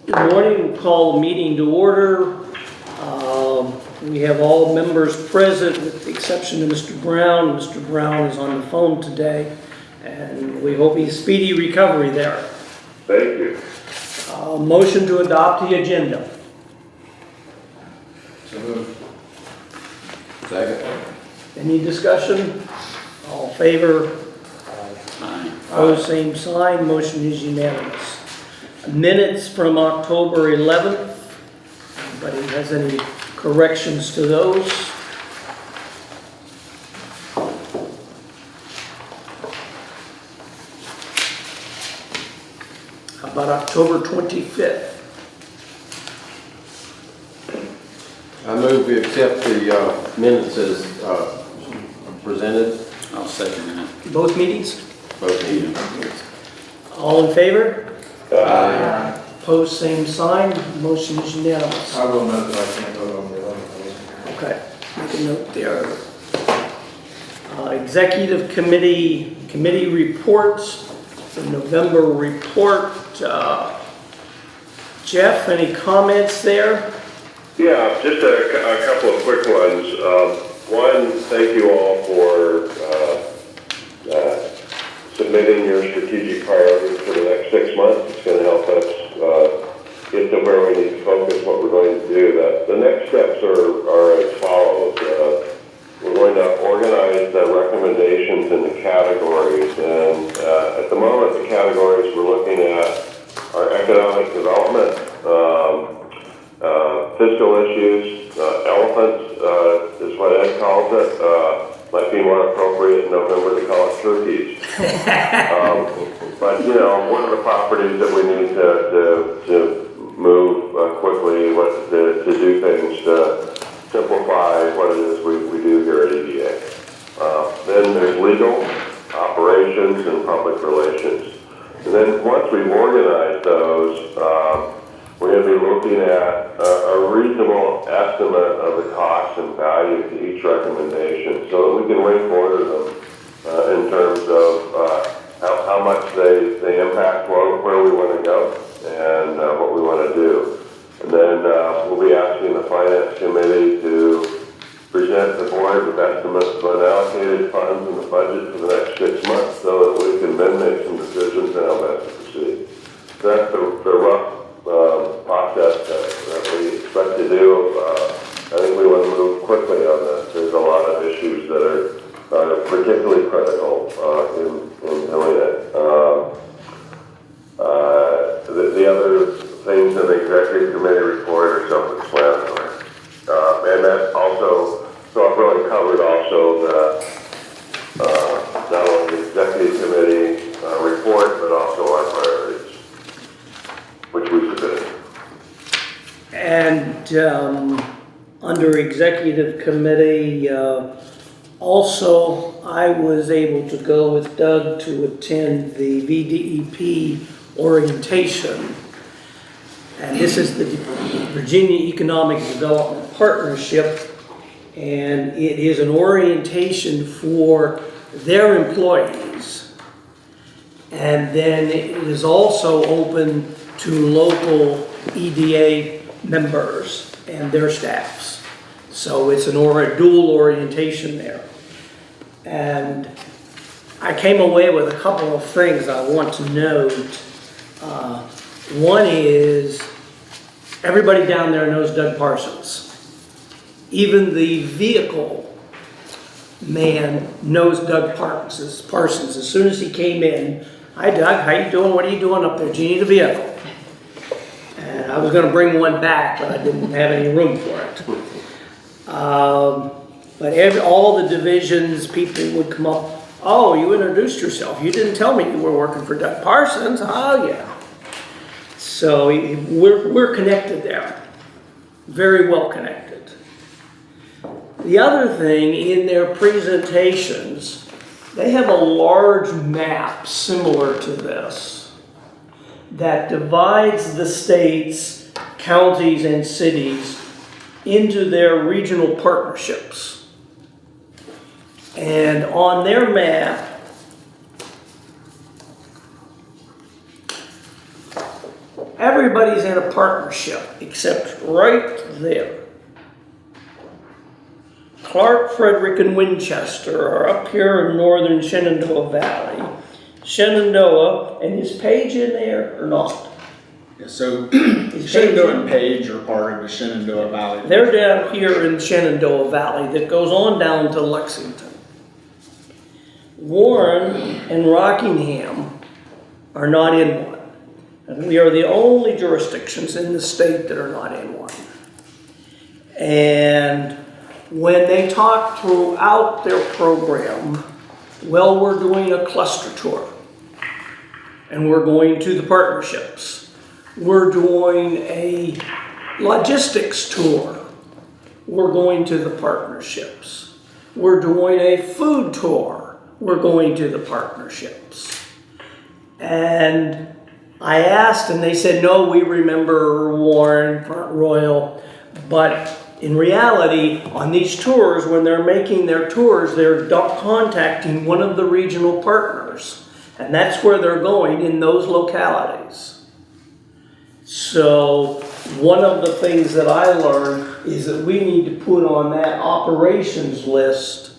Good morning. We'll call the meeting to order. We have all members present with the exception of Mr. Brown. Mr. Brown is on the phone today, and we hope he's speedy recovery there. Thank you. Motion to adopt the agenda. So moved. Second. Any discussion? All in favor? Aye. Opposed, same sign. Motion is unanimous. Minutes from October 11th. Anybody has any corrections to those? How about October 25th? I move we accept the minutes as presented. I'll second that. Both meetings? Both meetings. All in favor? Aye. Opposed, same sign. Motion is unanimous. I will note that I can't vote on the 11th. Okay, make a note there. Executive committee reports, the November report. Jeff, any comments there? Yeah, just a couple of quick ones. One, thank you all for submitting your strategic priorities for the next 6 months. It's going to help us get to where we need to focus what we're going to do. The next steps are as follows. We're going to organize the recommendations into categories, and at the moment the categories we're looking at are economic development, fiscal issues, elephants is what Ed calls it. Might be more appropriate in November to call it turkeys. But you know, what are the properties that we need to move quickly, to do things to simplify what it is we do here at EDA. Then there's legal, operations, and public relations. And then once we've organized those, we're going to be looking at a reasonable estimate of the cost and value to each recommendation so that we can rank order them in terms of how much they impact where we want to go and what we want to do. And then we'll be asking the Finance Committee to present the board with estimates of unallocated funds in the budget for the next 6 months so that we can then make some decisions on how best to proceed. So that's the rough process that we expect to do. I think we want to move quickly on this. There's a lot of issues that are particularly critical in doing it. The other things in the executive committee report are self-explanatory. And that also, so I've really covered also not only the executive committee report, but also our priorities, which we submitted. And under executive committee, also I was able to go with Doug to attend the VDEP orientation. And this is the Virginia Economic Development Partnership, and it is an orientation for their employees. And then it is also open to local EDA members and their staffs. So it's a dual orientation there. And I came away with a couple of things I want to note. One is everybody down there knows Doug Parsons. Even the vehicle man knows Doug Parsons. As soon as he came in, "Hi Doug, how you doing? What are you doing up there? Do you need a vehicle?" And I was going to bring one back, but I didn't have any room for it. But all the divisions, people would come up, "Oh, you introduced yourself. You didn't tell me you were working for Doug Parsons." "Oh, yeah." So we're connected there, very well connected. The other thing, in their presentations, they have a large map similar to this that divides the states, counties, and cities into their regional partnerships. And on their map, everybody's in a partnership except right there. Clark, Frederick, and Winchester are up here in northern Shenandoah Valley. Shenandoah, and is Page in there or not? Yeah, so Is Shenandoah Page and Page are part of the Shenandoah Valley. They're down here in Shenandoah Valley that goes on down to Lexington. Warren and Rockingham are not in one. And we are the only jurisdictions in the state that are not in one. And when they talk throughout their program, well, we're doing a cluster tour. And we're going to the partnerships. We're doing a logistics tour. We're going to the partnerships. We're doing a food tour. We're going to the partnerships. And I asked, and they said, no, we remember Warren, Front Royal. But in reality, on these tours, when they're making their tours, they're contacting one of the regional partners. And that's where they're going, in those localities. So one of the things that I learned is that we need to put on that operations list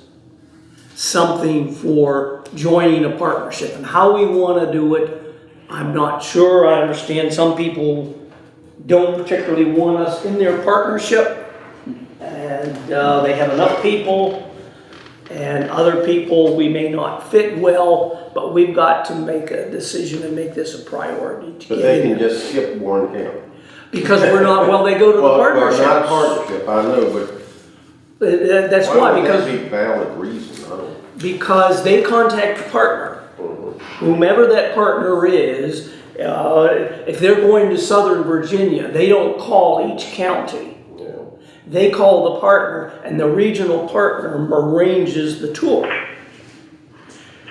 something for joining a partnership. And how we want to do it, I'm not sure. I understand some people don't particularly want us in their partnership, and they have enough people, and other people we may not fit well, but we've got to make a decision and make this a priority to But get they in can there. just skip Warren County. Because we're not, well, they go to the Well, partnership. not a partnership, I know, but That's why, would because that be a valid reason? I don't. Because they contact the partner, whomever that partner is. If they're going to Southern Virginia, they don't call each county. Yeah. They call the partner, and the regional partner arranges the tour.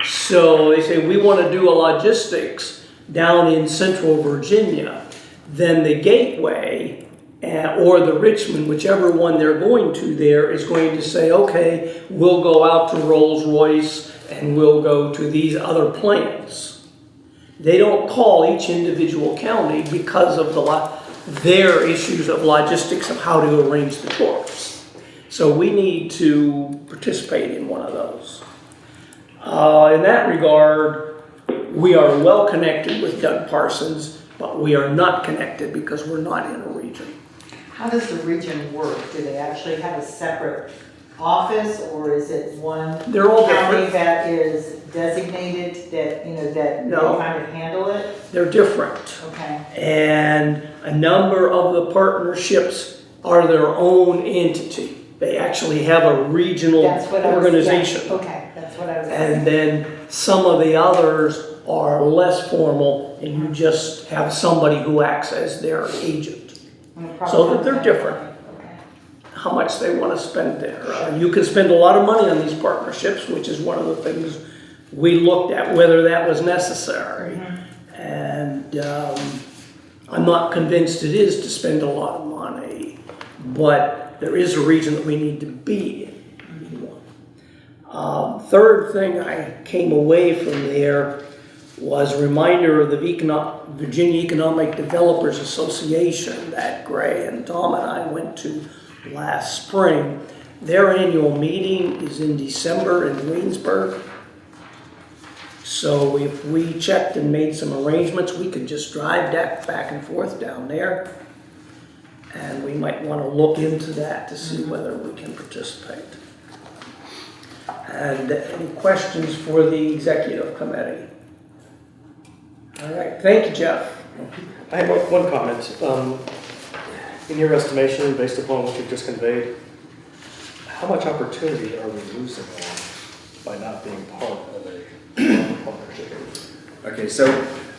So they say, we want to do a logistics down in Central Virginia. Then the Gateway or the Richmond, whichever one they're going to there, is going to say, okay, we'll go out to Rolls-Royce and we'll go to these other plants. They don't call each individual county because of their issues of logistics of how to arrange the tours. So we need to participate in one of those. In that regard, we are well connected with Doug Parsons, but we are not connected because we're not in a region. How does the region work? Do they actually have a separate office, or is it one They're all county different. that is designated that, that No. they kind of handle it? They're different. Okay. And a number of the partnerships are their own entity. They actually have a regional That's what I was, organization. yeah, okay, that's what I was And asking. then some of the others are less formal, and you just have somebody who acts as their agent. So that they're different. Okay. How much they want to spend there. You can spend a lot of money on these partnerships, which is one of the things we looked at, whether that was necessary. Mm-hmm. And I'm not convinced it is to spend a lot of money, but there is a reason that we need to be in one. Third thing I came away from there was a reminder of the Virginia Economic Developers Association that Gray and Tom and I went to last spring. Their annual meeting is in December in Waynesburg. So if we checked and made some arrangements, we could just drive back and forth down there. And we might want to look into that to see whether we can participate. And any questions for the executive committee? All right, thank you, Jeff. I have one comment. In your estimation, based upon what you've just conveyed, how much opportunity are we losing by not being part of a partnership? Okay, so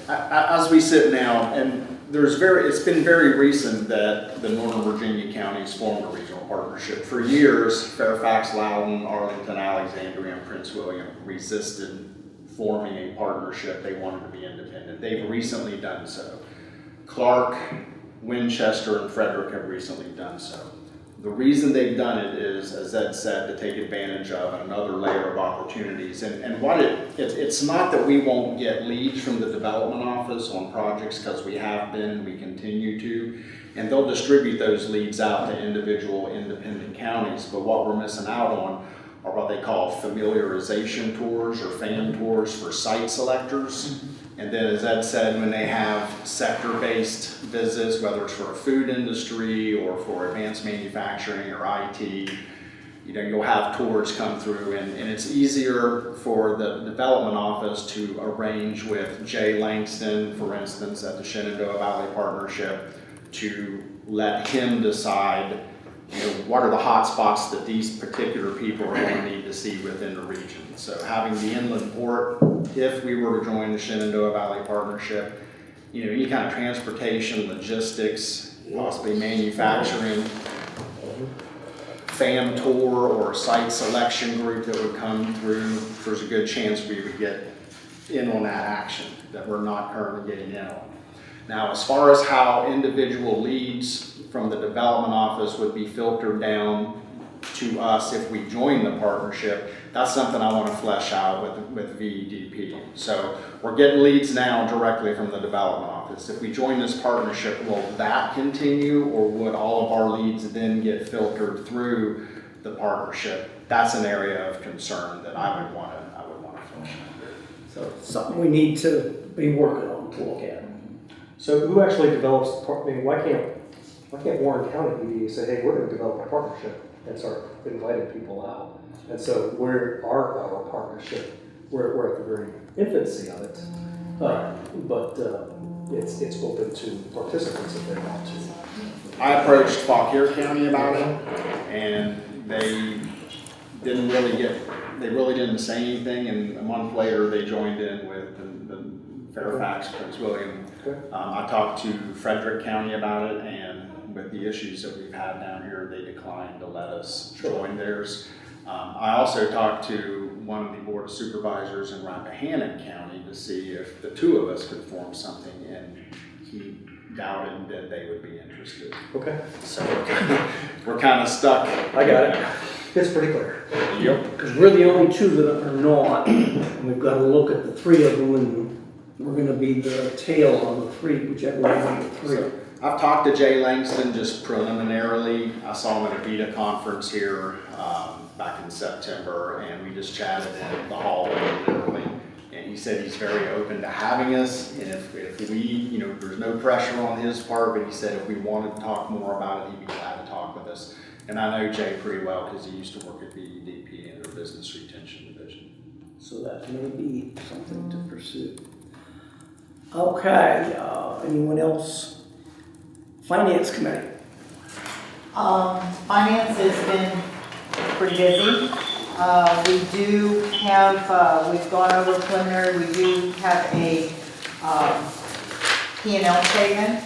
as we sit now, and it's been very recent that the Northern Virginia counties formed a regional partnership. For years, Fairfax, Loudoun, Arlington, Alexandria, and Prince William resisted forming a partnership. They wanted to be independent. They've recently done so. Clark, Winchester, and Frederick have recently done so. The reason they've done it is, as Ed said, to take advantage of another layer of opportunities. And what it's not that we won't get leads from the development office on projects, because we have been and we continue to. And they'll distribute those leads out to individual independent counties. But what we're missing out on are what they call familiarization tours or FAM tours for site selectors. And then, as Ed said, when they have sector-based visits, whether it's for a food industry or for advanced manufacturing or IT, you'll have tours come through, and it's easier for the development office to arrange with Jay Langston, for instance, at the Shenandoah Valley Partnership, to let him decide what are the hot spots that these particular people are going to need to see within the region. So having the inland port, if we were to join the Shenandoah Valley Partnership, any kind of transportation, logistics, possibly manufacturing, FAM tour or site selection group that would come through, there's a good chance we would get in on that action that we're not currently getting in on. Now, as far as how individual leads from the development office would be filtered down to us if we join the partnership, that's something I want to flesh out with VEDP. So we're getting leads now directly from the development office. If we join this partnership, will that continue, or would all of our leads then get filtered through the partnership? That's an area of concern that I would want to flesh out. So it's something we need to be working on to look at. So who actually develops the part? I mean, why can't Warren County EDA say, hey, we're going to develop a partnership and start inviting people out? And so where are our partnership? We're at the very infancy of it, but it's open to participants if they want to. I approached Fauquier County about it, and they really didn't say anything, and a month later they joined in with the Fairfax, Prince William. Okay. I talked to Frederick County about it, and with the issues that we've had down here, they declined to let us join theirs. I also talked to one of the board of supervisors in Rappahannock County to see if the two of us could form something, and he doubted that they would be interested. Okay. So we're kind of stuck. I got it. It's pretty clear. Yep. Because we're the only two that are not, and we've got to look at the three of them, and we're going to be the tail on the three, whichever one of the three. So I've talked to Jay Langston just preliminarily. I saw him at a VEDA conference here back in September, and we just chatted in the hallway literally. And he said he's very open to having us, and if we, there's no pressure on his part, but he said if we wanted to talk more about it, he'd be glad to talk with us. And I know Jay pretty well because he used to work at VEDP in their business retention division. So that may be something to pursue. Okay, anyone else? Finance Committee. Finance has been pretty busy. We do have, we've gone over preliminary, we do have a P&L statement.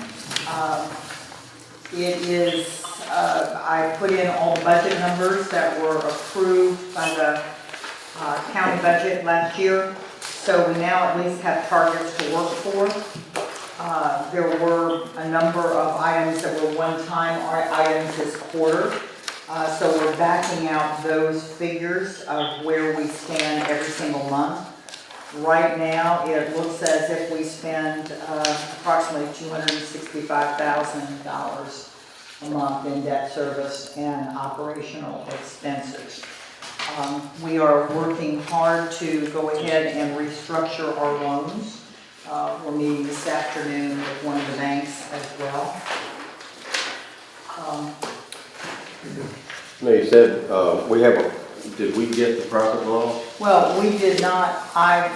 It is, I put in all the budget numbers that were approved by the county budget last year. So we now at least have targets to work for. There were a number of items that were one-time items this quarter. So we're backing out those figures of where we stand every single month. Right now, it looks as if we spend approximately $265,000 a month in debt service and operational expenses. We are working hard to go ahead and restructure our loans. We're meeting this afternoon with one of the banks as well. No, you said, did we get the profit and loss? Well, we did not, I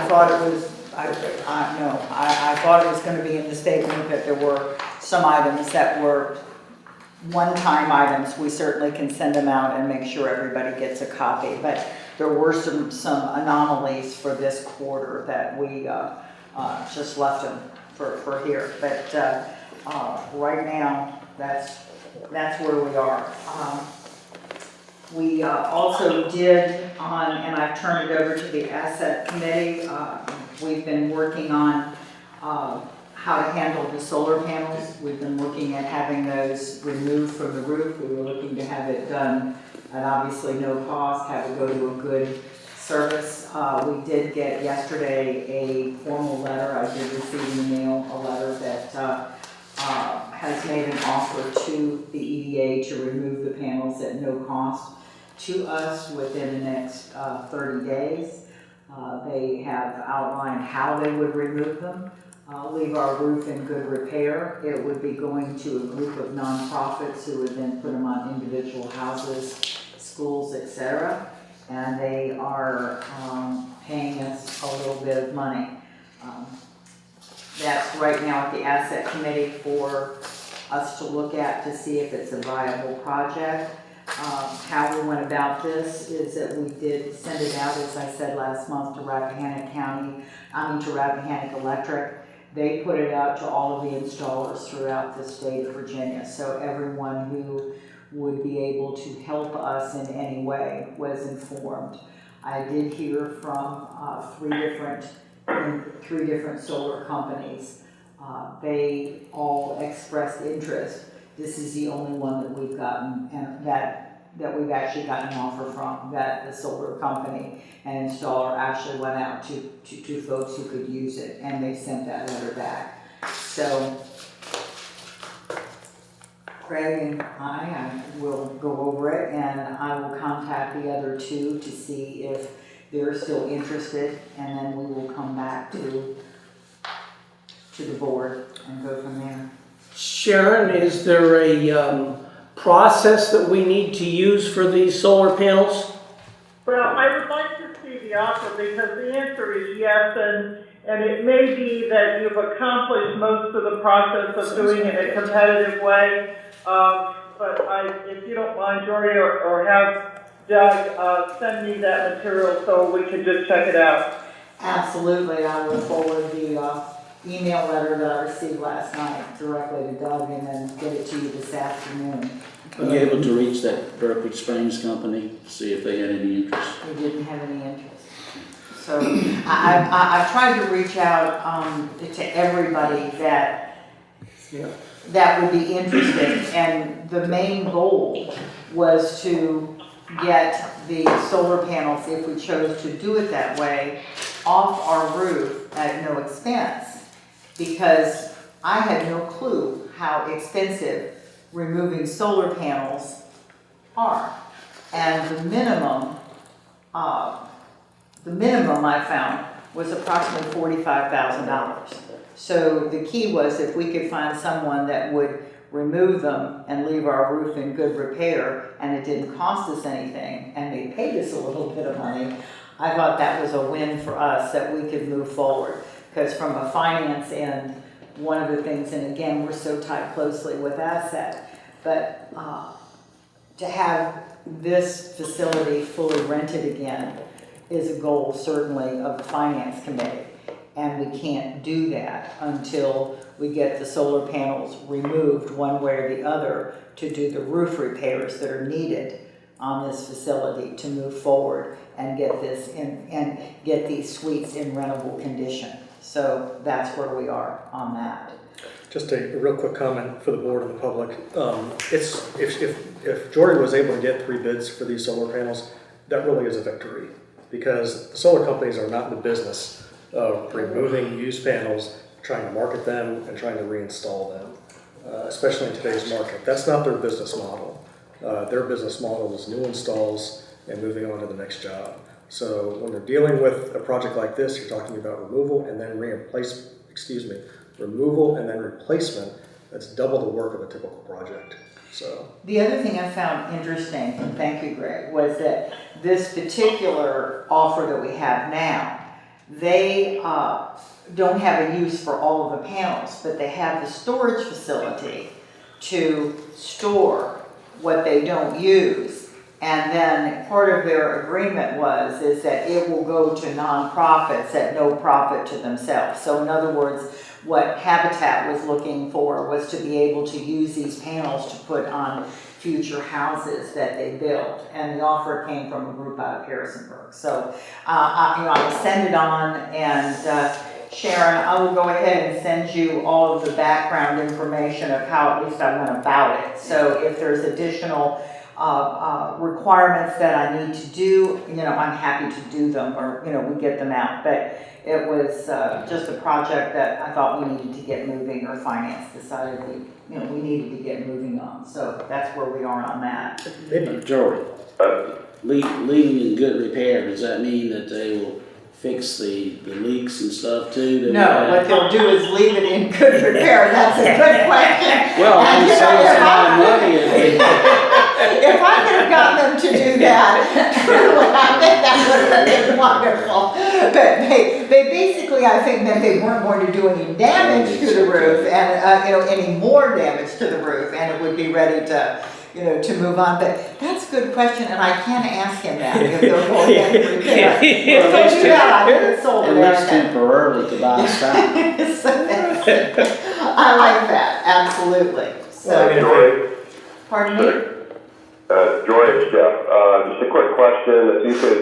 thought it was, I thought it was going to be in the statement that there were some items that were one-time items. We certainly can send them out and make sure everybody gets a copy, but there were some anomalies for this quarter that we just left them for here. But right now, that's where we are. We also did and I've turned it over to the asset committee. We've been working on how to handle the solar panels. We've been looking at having those removed from the roof. We were looking to have it done at obviously no cost, have it go to a good service. We did get yesterday a formal letter. I did receive in the mail a letter that has made an offer to the EDA to remove the panels at no cost to us within the next 30 days. They have outlined how they would remove them, leave our roof in good repair. It would be going to a group of nonprofits who would then put them on individual houses, schools, etc. And they are paying us a little bit of money. That's right now at the asset committee for us to look at to see if it's a viable project. How we went about this is that we did send it out, as I said last month, to Rappahannock to Rappahannock Electric. They put it out to all of the installers throughout the state of Virginia. So everyone who would be able to help us in any way was informed. I did hear from three different solar companies. They all expressed interest. This is the only one that we've gotten, and that we've actually gotten an offer from, that the solar company and installer actually went out to folks who could use it, and they sent that letter back. So Craig and I will go over it, and I will contact the other two to see if they're still interested, and then we will come back to the board and go from there. Sharon, is there a process that we need to use for these solar panels? Well, I would like to see the offer because the answer is yes, and it may be that you've accomplished most of the process of doing it in a competitive way. But if you don't mind, Jory, or have Doug send me that material so we can just check it out. Absolutely, I will forward the email letter that I received last night directly to Doug and then get it to you this afternoon. Were you able to reach that Berkeley Springs company, see if they had any interest? We didn't have any interest. So I've tried to reach out to everybody that would be interested, and the main goal was to get the solar panels, if we chose to do it that way, off our roof at no expense, because I had no clue how expensive removing solar panels are. And the minimum I found was approximately $45,000. So the key was if we could find someone that would remove them and leave our roof in good repair, and it didn't cost us anything, and they paid us a little bit of money, I thought that was a win for us, that we could move forward. Because from a finance end, one of the things, and again, we're so tied closely with asset, but to have this facility fully rented again is a goal certainly of the finance committee. And we can't do that until we get the solar panels removed one way or the other to do the roof repairs that are needed on this facility to move forward and get this in and get these suites in rentable condition. So that's where we are on that. Just a real quick comment for the board and the public. If Jory was able to get 3 bids for these solar panels, that really is a victory, because the solar companies are not in the business of removing used panels, trying to market them, and trying to reinstall them, especially in today's market. That's not their business model. Their business model is new installs and moving on to the next job. So when they're dealing with a project like this, you're talking about removal and then replacement. That's double the work of a typical project. So the other thing I found interesting, and thank you, Greg, was that this particular offer that we have now, they don't have a use for all of the panels, but they have the storage facility to store what they don't use. And then part of their agreement is that it will go to nonprofits at no profit to themselves. So in other words, what Habitat was looking for was to be able to use these panels to put on future houses that they built. And the offer came from a group out of Harrisonburg. So I will send it on, and Sharon, I will go ahead and send you all of the background information of how at least I went about it. So if there's additional requirements that I need to do, I'm happy to do them, or, we get them out. But it was just a project that I thought we needed to get moving, or finance decided we needed to get moving on. So that's where we are on that. Jory, leaving in good repair, does that mean that they will fix the leaks and stuff too? that we No, have? what they'll do is leave it in good repair. That's a good question. Well, And, I'm saying it's a lot of money. If I could have gotten them to do that, truly, I think that would have been wonderful. But they basically, I think that they weren't going to do any damage to the roof and, any more damage to the roof, and it would be ready to, to move on. But that's a good question, and I can ask him that if they'll go ahead and repair. If they'll do that, I think it's sold At it least temporarily to buy stock. I like that, absolutely. So, Joy, pardon me? Joy, it's Jeff. Just a quick question. If you could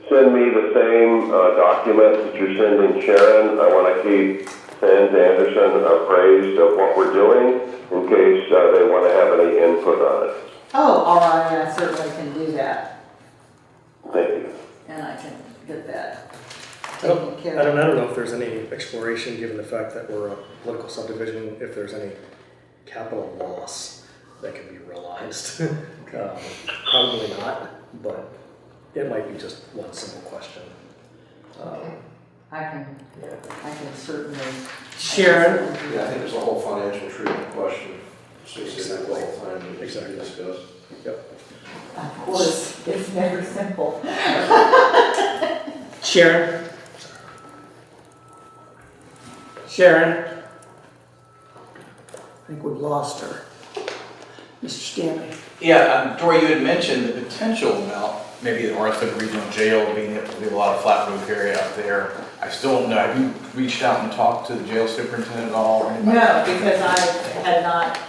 send me the same documents that you're sending Sharon, I want to keep Sands Anderson appraised of what we're doing in case they want to have any input on it. Oh, all right, I certainly can do that, Thank you. and I can get that I don't taken care of. know if there's any exploration, given the fact that we're a political subdivision, if there's any capital loss that can be realized. Probably not, but it might be just one simple question. I can certainly. Sharon? Yeah, I think there's a whole financial treatment question associated with the whole thing that needs to be discussed. Yep. Of course, it's never simple. Sharon? Sharon? I think we've lost her. Mr. Stanley? Yeah, Dory, you had mentioned the potential about maybe the Northwood Regional Jail being able to do a lot of flat roof area up there. I still don't know, have you reached out and talked to the jail superintendent at all or anybody? No, because I had not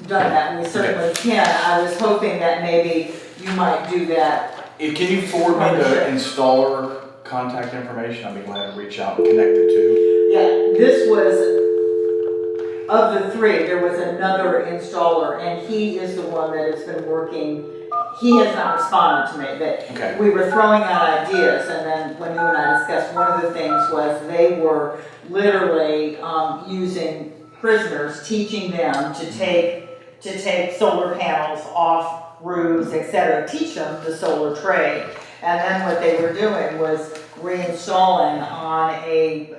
done that, we certainly can. I was hoping that maybe you might do that. Can you forward me the installer contact information? I'll be glad to reach out and connect the two. Yeah, this was, of the three, there was another installer, and he is the one that has been working. He has not responded to me, but Okay. we were throwing out ideas, and then when you and I discussed, one of the things was they were literally using prisoners, teaching them to take solar panels off roofs, etc., teach them the solar trade. And then what they were doing was reinstalled on a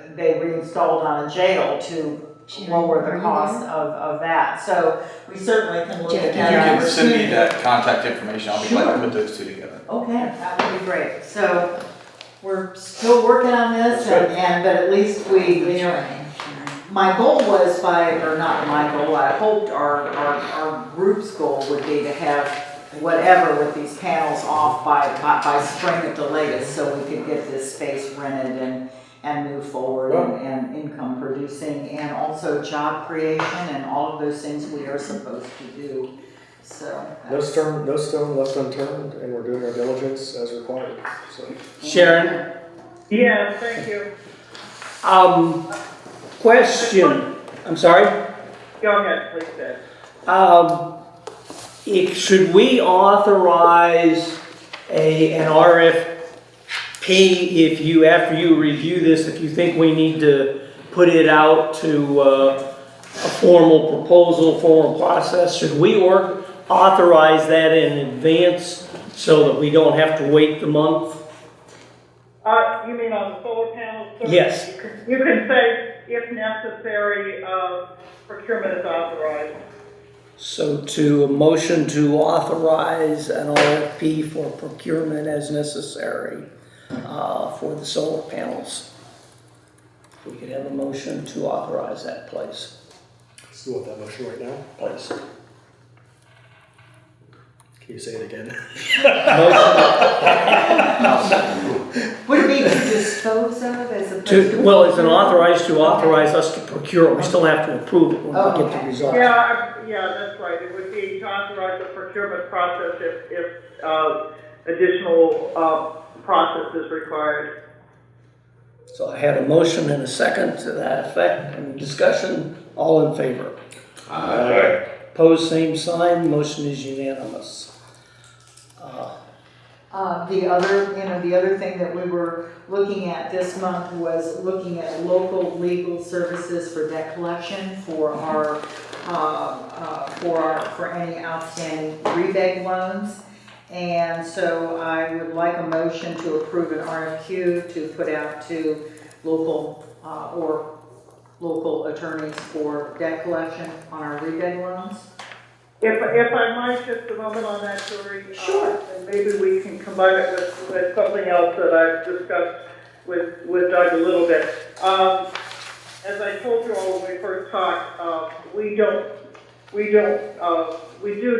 jail to lower the cost of that. So we certainly can look at If you that. can send me that contact information, I'll be glad to put those two together. Okay, that would be great. So we're still working on this, but at least my goal was not my goal, I hoped our group's goal would be to have whatever with these panels off by spring at the latest, so we could get this space rented and move forward and income producing, and also job creation and all of those things we are supposed to do. So No stone left unturned, and we're doing our diligence as required, so. Sharon? Yes, thank you. Question, I'm sorry? Go ahead, please, Ed. Should we authorize an RFP after you review this, if you think we need to put it out to a formal proposal, formal process? Should we authorize that in advance so that we don't have to wait the month? You mean on the solar panels? Yes. You can say, if necessary, procurement is authorized. So a motion to authorize an RFP for procurement as necessary for the solar panels. We could have a motion to authorize that, please. Let's do that motion right now. Please. Can you say it again? would it be to dispose of as opposed to? Well, it's to authorize us to procure it. We still have to approve it when we get the results. Yeah, that's right. It would be to authorize the procurement process if additional process is required. So I had a motion and a second to that effect. Any discussion? All in favor? Aye. Opposed, same sign. Motion is unanimous. The other thing that we were looking at this month was looking at local legal services for debt collection for our, for any outstanding rebate loans. And so I would like a motion to approve an RFQ to put out to local, or local attorneys for debt collection on our rebate loans. If I might, just a moment on that, Dory. Sure. And maybe we can combine it with something else that I've discussed with Doug a little bit. As I told you all when we first talked, we do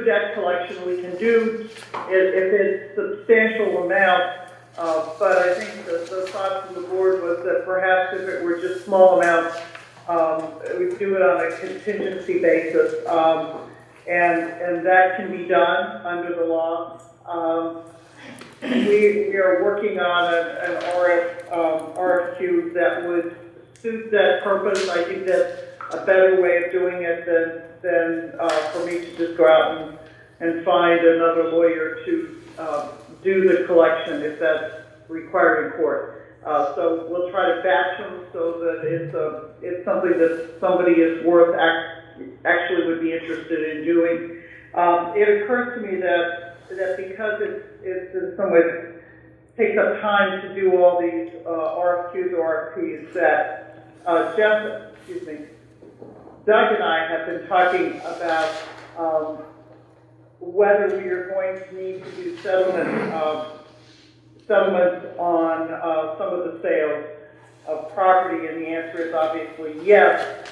debt collection. We can do it if it's substantial amount, but I think the thought from the board was that perhaps if it were just small amounts, we'd do it on a contingency basis. And that can be done under the law. We are working on an RFQ that would suit that purpose. I think that's a better way of doing it than for me to just go out and find another lawyer to do the collection if that's required in court. So we'll try to batch them so that it's something that somebody is worth actually would be interested in doing. It occurs to me that because it's in some ways takes up time to do all these RFQs or RFPs that Doug and I have been talking about whether we are going to need to do settlements on some of the sales of property, and the answer is obviously yes.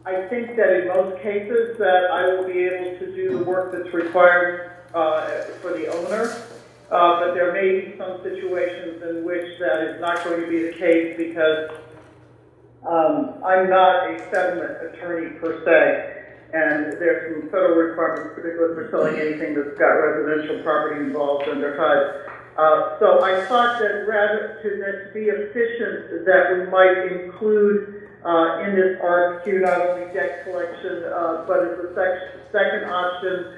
I think that in most cases that I will be able to do the work that's required for the owner, but there may be some situations in which that is not going to be the case because I'm not a settlement attorney per se, and there's some federal requirements, particularly for selling anything that's got residential property involved under HUD. So I thought that rather to be efficient, that we might include in this RFQ not only debt collection, but as a second option,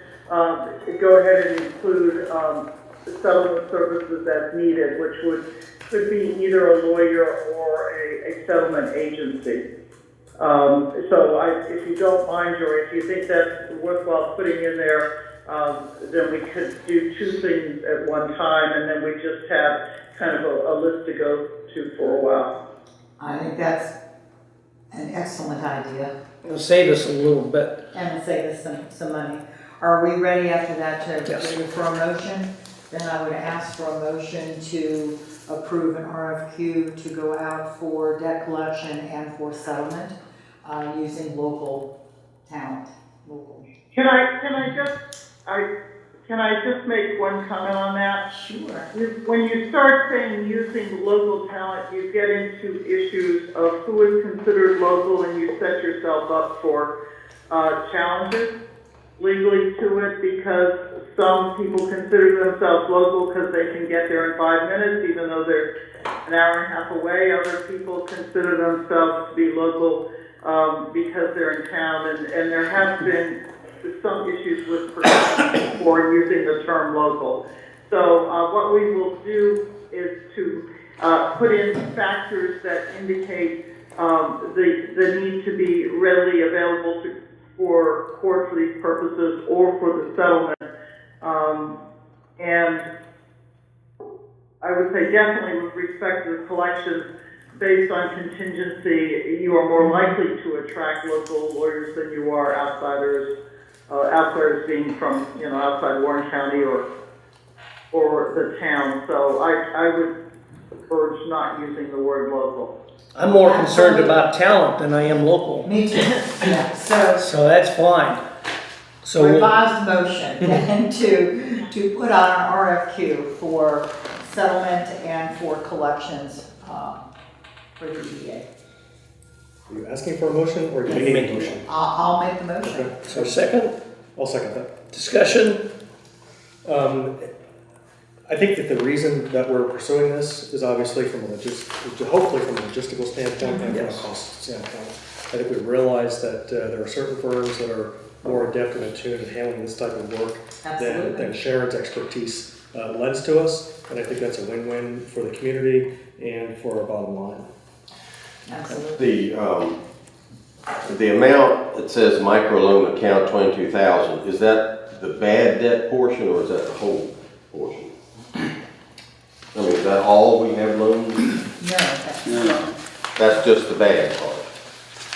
go ahead and include settlement services as needed, which could be either a lawyer or a settlement agency. So if you don't mind, Jory, if you think that's worthwhile putting in there, then we could do two things at one time, and then we just have kind of a list to go to for a while. I think that's an excellent idea. It'll save us a little bit. And save us some money. Are we ready after that to Yes. for a motion? Then I would ask for a motion to approve an RFQ to go out for debt collection and for settlement using local talent. Can I just make one comment on that? Sure. When you start saying using local talent, you get into issues of who is considered local, and you set yourself up for challenges legally to it, because some people consider themselves local because they can get there in 5 minutes, even though they're an hour and a half away. Other people consider themselves to be local because they're in town, and there have been some issues with perception for using the term local. So what we will do is to put in factors that indicate the need to be readily available for court for these purposes or for the settlement. And I would say definitely with respect to the collections, based on contingency, you are more likely to attract local lawyers than you are outsiders. Outsiders being from, outside Warren County or the town. So I would urge not using the word local. I'm more concerned about talent than I am local. Me too. Yeah. So that's fine. So revised motion then to put on an RFQ for settlement and for collections for the EDA. Are you asking for a motion or do you make a motion? I'll make the motion. Okay. So second, I'll second that. discussion. I think that the reason that we're pursuing this is obviously hopefully from a logistical standpoint and from a Yes. cost standpoint. I think we realize that there are certain firms that are more adept and attuned at handling this type of work than Sharon's expertise lends to us. And I think that's a win-win for the community and for our bottom line. Absolutely. The amount, it says microloan account 22,000, is that the bad debt portion or is that the whole portion? I mean, is that all we have loans? No, That's just the bad part.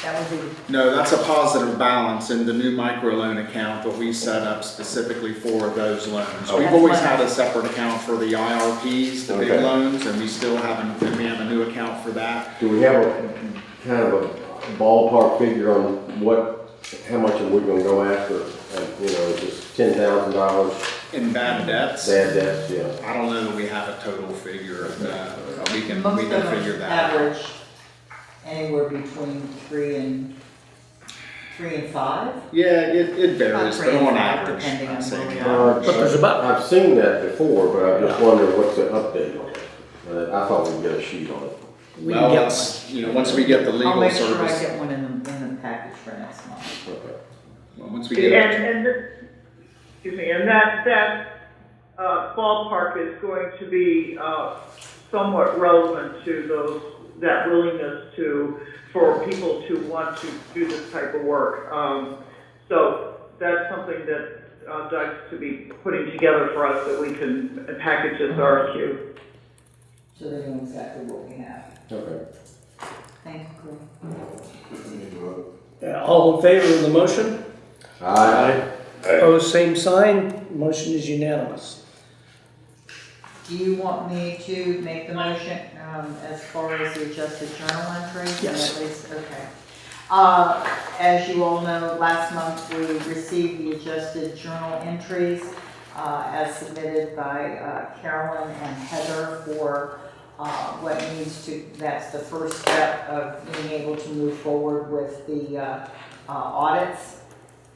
that would be, No, that's a positive balance in the new microloan account that we set up specifically for those loans. We've That's always fine. had a separate account for the IRPs, the big Okay. loans, and we still haven't, and we have a new account for that. Do we have a kind of a ballpark figure on how much are we gonna go after? You know, is this $10,000 In bad debts, bad debts? Yeah. I don't know that we have a total figure of that. We can most of figure them that out. average anywhere between 3 and 5. Yeah, it varies, but on average, Depending on I'd say. where we are. But there's about- I've seen that before, but I just wonder what's the update on it? I thought we'd get a sheet on it. We Well, can get that's, you know, once we get the I'll legal make sure I service, get one in the package for next month. Okay. well, once we get it. And excuse me, and that ballpark is going to be somewhat relevant to that willingness for people to want to do this type of work. So that's something that Doug's to be putting together for us that we can package this RFQ. So they know exactly what we have. Okay. Thank you, Greg. All in favor of the motion? Aye. Opposed, same sign. Motion is unanimous. Do you want me to make the motion as far as the adjusted journal entries? Yes. At least, okay. As you all know, last month we received the adjusted journal entries as submitted by Carolyn and Heather for what needs to, that's the first step of being able to move forward with the audits.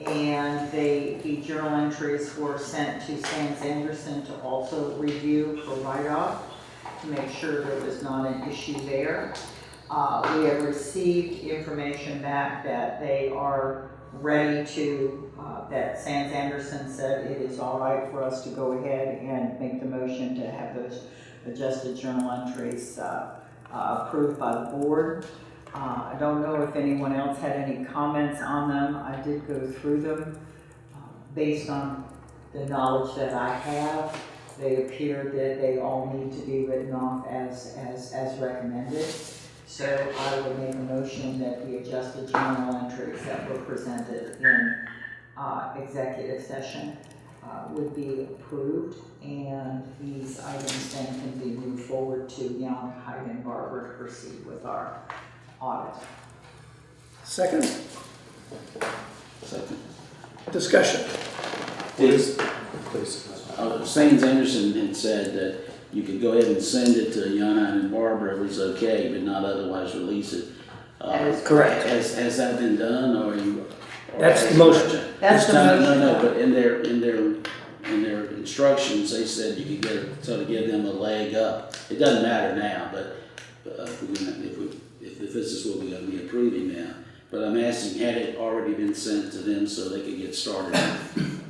And the journal entries were sent to Sands Anderson to also review for write-off to make sure there was not an issue there. We have received information back that they are ready to, that Sands Anderson said it is all right for us to go ahead and make the motion to have those adjusted journal entries approved by the board. I don't know if anyone else had any comments on them. I did go through them. Based on the knowledge that I have, they appear that they all need to be written off as recommended. So I would make a motion that the adjusted journal entries that were presented in executive session would be approved, and these items then can be moved forward to Young, Hyde, and Barber to proceed with our audit. Second, Second. discussion. Please. Sands Anderson had said that you could go ahead and send it to Yana and Barbara, it was okay, but not otherwise release it. That is Correct. Has that been done, or you? or That's has the motion. That's the motion. No, but in their instructions, they said you could get it, sort of give them a leg up. It doesn't matter now, but if this is what we're gonna be approving now. But I'm asking, had it already been sent to them so they could get started?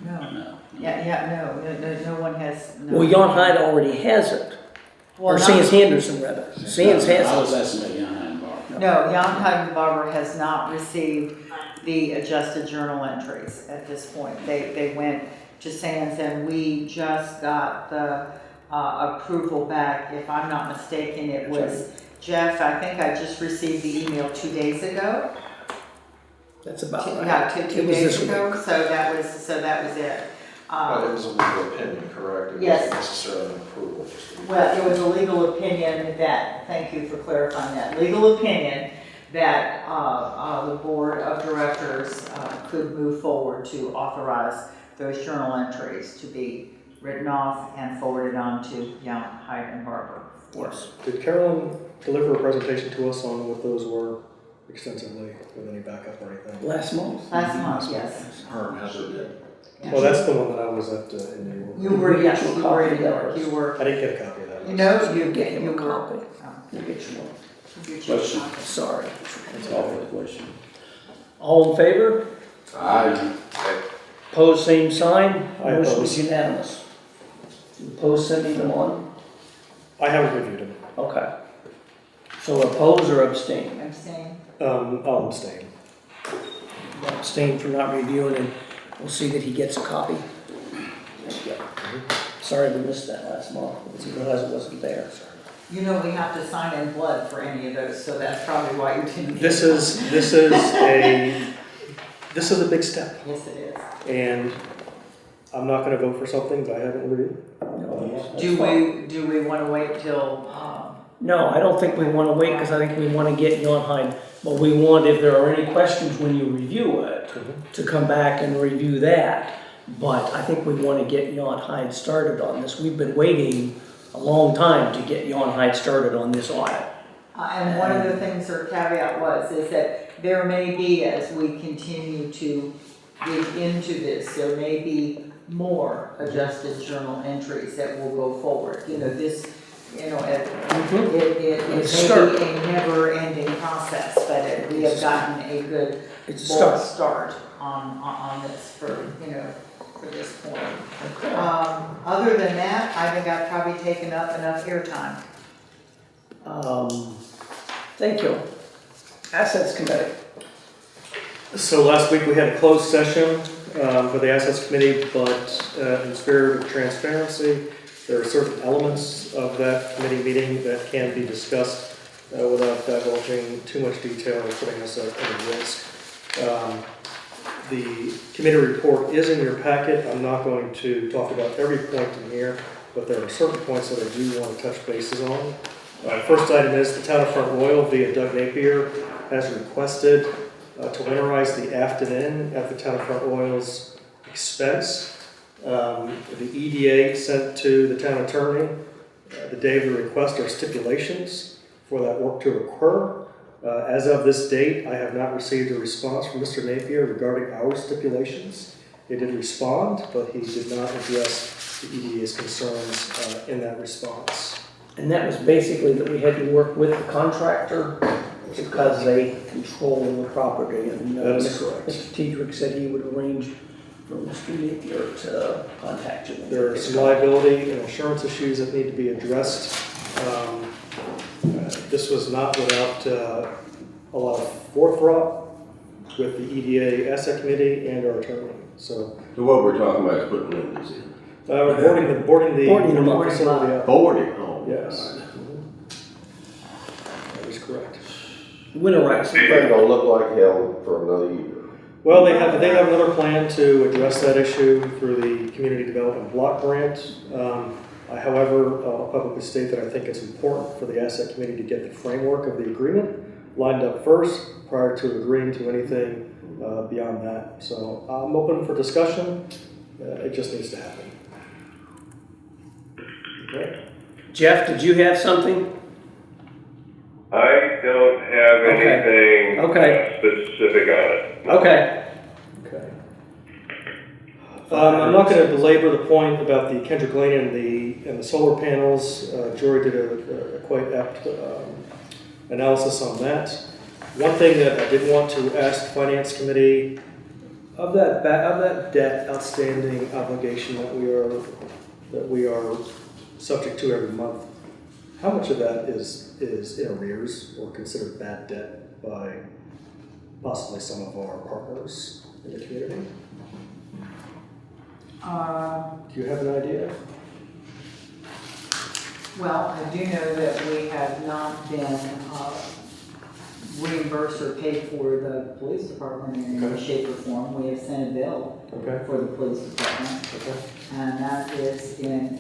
No. No. No one has. No. Well, Jan Hyde already has it. Well, Or not- Sands Henderson, rather. Sands I has was it. asking about Yana and Barbara. No, Young, Hyde, and Barber has not received the adjusted journal entries at this point. They went to Sands, and we just got the approval back. If I'm not mistaken, it was Jeff. I think I just received the email 2 days ago. That's about right. Yeah, two It was days this ago. week. So that was it. But it was a legal opinion, correct? It Yes. wasn't necessarily an approval, just to be Well, it was a legal opinion that, thank you for clarifying that, legal opinion that the board of directors could move forward to authorize those journal entries to be written off and forwarded on to Young, Hyde, and Barber. Yes. Did Carolyn deliver a presentation to us on what those were extensively, with any backup or anything? Last month. Last month, yes. Her and Heather did. Well, that's the one that I was at in New York. You were, yes, Get you a you were copy in of New York, those. you were, I didn't get a copy of that. you know, You get him you a were. copy. Oh, We'll get you one. you get you a Question. copy. Sorry. That's all for the question. All in favor? Aye. Opposed, same sign. I Motion oppose. is unanimous. You oppose sending them on? I haven't reviewed them. Okay. So oppose or abstain? Abstain. I'll abstain. Abstain for not reviewing, and we'll see that he gets a copy. Sorry we missed that last month, because he realized it wasn't there. You know, we have to sign in blood for any of those, so that's probably why you didn't. get This one. is a big step, Yes, it is. and I'm not gonna vote for something that I haven't reviewed. Do we want to wait till, No, I don't think we want to wait, because I think we want to get Johan, but we want, if there are any questions when you review it, to come back and review that. But I think we want to get Jan Hyde started on this. We've been waiting a long time to get Jan Hyde started on this audit. and one of the things her caveat is that there may be, as we continue to dig into this, there may be more adjusted journal entries that will go forward. You know, this, you know, it may Start. be a never-ending process, but we have gotten a good It's a bold start. start on this for, you know, for this point. Other than that, I think I've probably taken up enough airtime. Thank you. Assets Committee. So last week we had a closed session for the Assets Committee, but in the spirit of transparency, there are certain elements of that committee meeting that can be discussed without divulging too much detail or putting us at any risk. The committee report is in your packet. I'm not going to talk about every point in here, but there are certain points that I do want to touch bases on. First item is the Town of Front Royal via Doug Napier has requested to winterize the Afton Inn at the Town of Front Royal's expense. The EDA sent to the town attorney the day of the request are stipulations for that work to occur. As of this date, I have not received a response from Mr. Napier regarding our stipulations. He did respond, but he did not address the EDA's concerns in that response. And that was basically that we had to work with the contractor because they control the property. And That is correct. Mr. Tedrick said he would arrange for Mr. Napier to contact you. There are some liability and insurance issues that need to be addressed. This was not without a lot of forethought with the EDA Asset Committee and our attorney. So So what we're talking about is putting windows in. boarding them up. facility up. Boarding, oh. Yes. That is correct. Winterize It's gonna look like hell for another year. Well, they have another plan to address that issue through the Community Development Block Grant. I, however, publicly state that I think it's important for the Asset Committee to get the framework of the agreement lined up first prior to agreeing to anything beyond that. So I'm open for discussion. It just needs to happen. Okay. Jeff, did you have something? I don't have anything Okay. specific on it. Okay. Okay. I'm not going to belabor the point about the Kendrick Lane and the solar panels. Jory did a quite apt analysis on that. One thing that I did want to ask the Finance Committee, of that debt outstanding obligation that we are subject to every month, how much of that is in arrears or considered bad debt by possibly some of our partners in the community? Do you have an idea? Well, I do know that we have not been reimbursed or paid for the police department in any Okay. shape or form. We have sent a bill Okay. for the police department, Okay. and that is in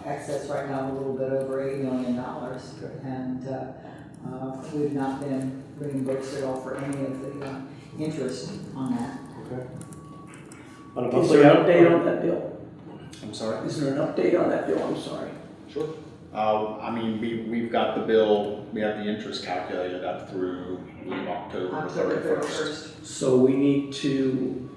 excess right now of a little bit over $8 million. Okay. And we've not been reimbursed at all for any of the interest on that. Okay. On a Is monthly there an update on that bill? I'm sorry? Is there an update on that bill? I'm sorry. Sure. I mean, we've got the bill, we have the interest calculated up through October October 31st. 31st. So we need to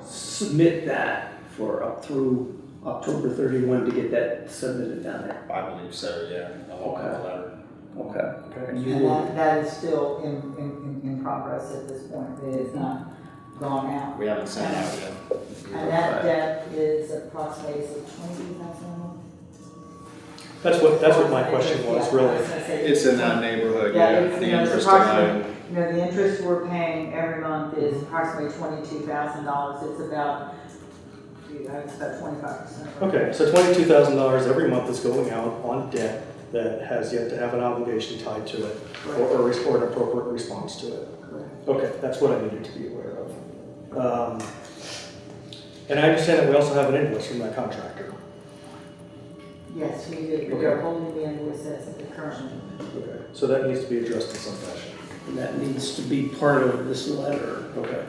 submit that for up through October 31 to get that submitted down there? I believe so, yeah, along with the letter. Okay. And you And will, that is still in progress at this point. It is not gone out. We haven't sent out yet. And that debt is approximately $20,000. That's what my question was, really. It's in that neighborhood, Yeah, yeah, it's, the you know, it's interest approximately, alone. you know, the interest we're paying every month is approximately $22,000. It's about, it's about 25%. Okay, so $22,000 every month is going out on debt that has yet to have an obligation tied to it, or an appropriate response to it. Correct. Okay, that's what I needed to be aware of. And I understand that we also have an invoice from that contractor. Yes, we do. We are holding the invoice at the current. Okay, so that needs to be addressed in some fashion. and that needs to be part of this letter. Okay.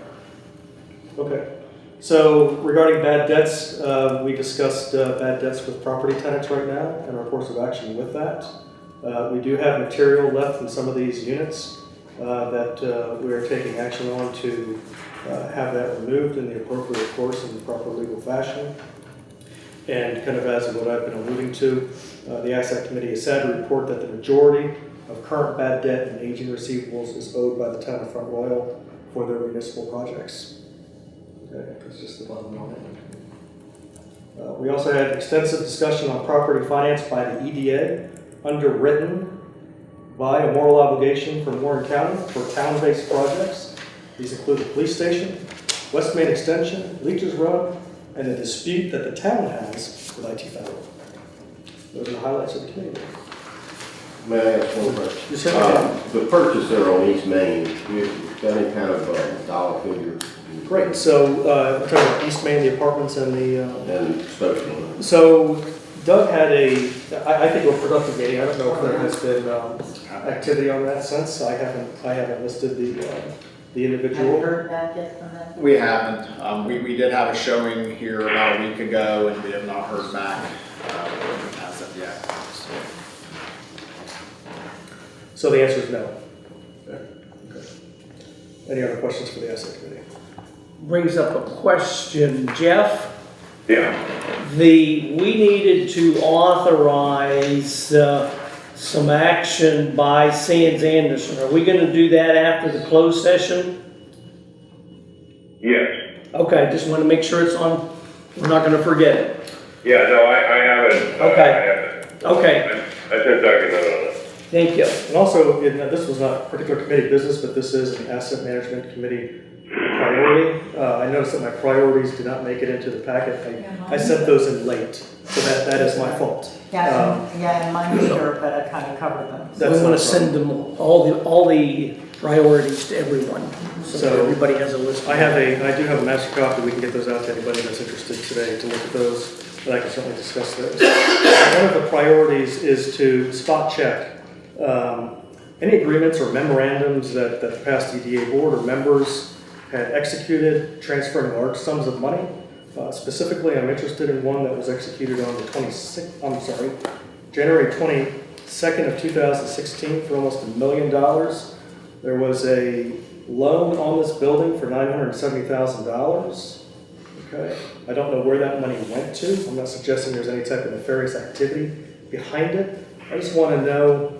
Okay. So regarding bad debts, we discussed bad debts with property tenants right now and our course of action with that. We do have material left in some of these units that we are taking action on to have that removed in the appropriate course in the proper legal fashion. And kind of as what I've been alluding to, the Asset Committee is sad to report that the majority of current bad debt and aging receivables is owed by the town of Front Royal for their municipal projects. Okay, that's just the bottom line. We also had extensive discussion on property finance by the EDA, underwritten by a moral obligation from Warren County for town-based projects. These include the police station, West Main Extension, Leechers Road, and the dispute that the town has with IT Federal. Those are the highlights of the committee. May I ask one question? You certainly can. The purchase there on East Main, you got any kind of dollar figure? Great, so we're talking about East Main, the apartments and the... And Stockton? So Doug had I think a productive meeting. I don't know if there has been activity on that since. I haven't listed the Have you individual. heard that yet from them? We haven't. We did have a showing here about a week ago, and we have not heard back as of yet. So the answer is no. Okay. Any other questions for the Asset Committee? Brings up a question, Jeff. Yeah. We needed to authorize some action by Sands Anderson. Are we gonna do that after the closed session? Yes. Okay, just wanna make sure it's on, we're not gonna forget it. Yeah, no, I have it. Okay. I have it. Okay, I sent Doug a note on it. thank you. And also, this was not particular committee business, but this is an Asset Management Committee priority. I noticed that my priorities did not make it into the packet. I sent those in late, so that is my fault. Yeah, and mine either, but I kind of covered them. We That's wanna not a send them all the priorities to everyone, so that So, everybody has a list. I do have a master copy. We can get those out to anybody that's interested today to look at those, but I can certainly discuss those. One of the priorities is to spot check any agreements or memorandums that the past EDA board or members had executed transferring large sums of money. Specifically, I'm interested in one that was executed on the January 22nd of 2016 for almost $1 million. There was a loan on this building for $970,000. Okay, I don't know where that money went to. I'm not suggesting there's any type of nefarious activity behind it. I just want to know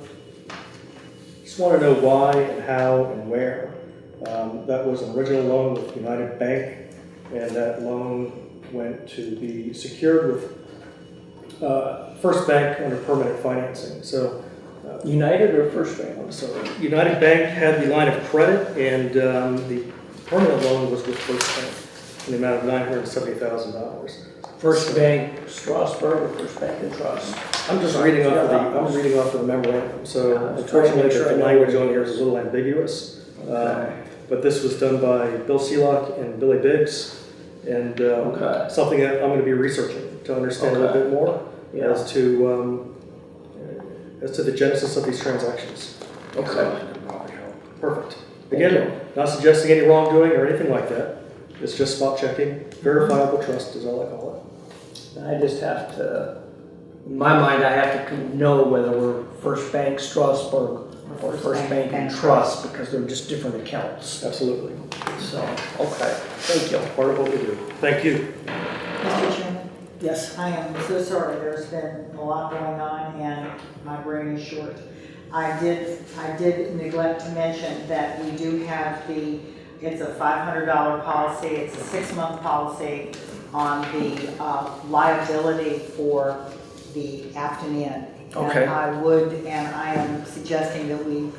why and how and where. That was an original loan with United Bank, and that loan went to be secured with First Bank under permanent financing. So United or First Bank? I'm sorry. United Bank had the line of credit, and the permanent loan was with First Bank in the amount of $970,000. First Bank Strasburg or First Bank and Trust? I'm just reading off of the memorandum. So unfortunately, the language on here is a little ambiguous. But this was done by Bill Seelock and Billy Biggs, and something that I'm going to be researching to understand a little bit more as to the genesis of these transactions. Okay. Perfect. Again, not suggesting any wrongdoing or anything like that. It's just spot checking. Verifiable trust is all I call it. I just have to, in my mind, I have to know whether we're First Bank Strasburg or First Bank and Trust, because they're just different accounts. Absolutely. So, okay, thank you. Part of what we do. Thank you. Mr. Chairman, Yes, I am so sorry, there's been a lot going on and my brain is short. I did neglect to mention that we do have it's a $500 policy, it's a 6-month policy on the liability for the afternoon. Okay. And I am suggesting that we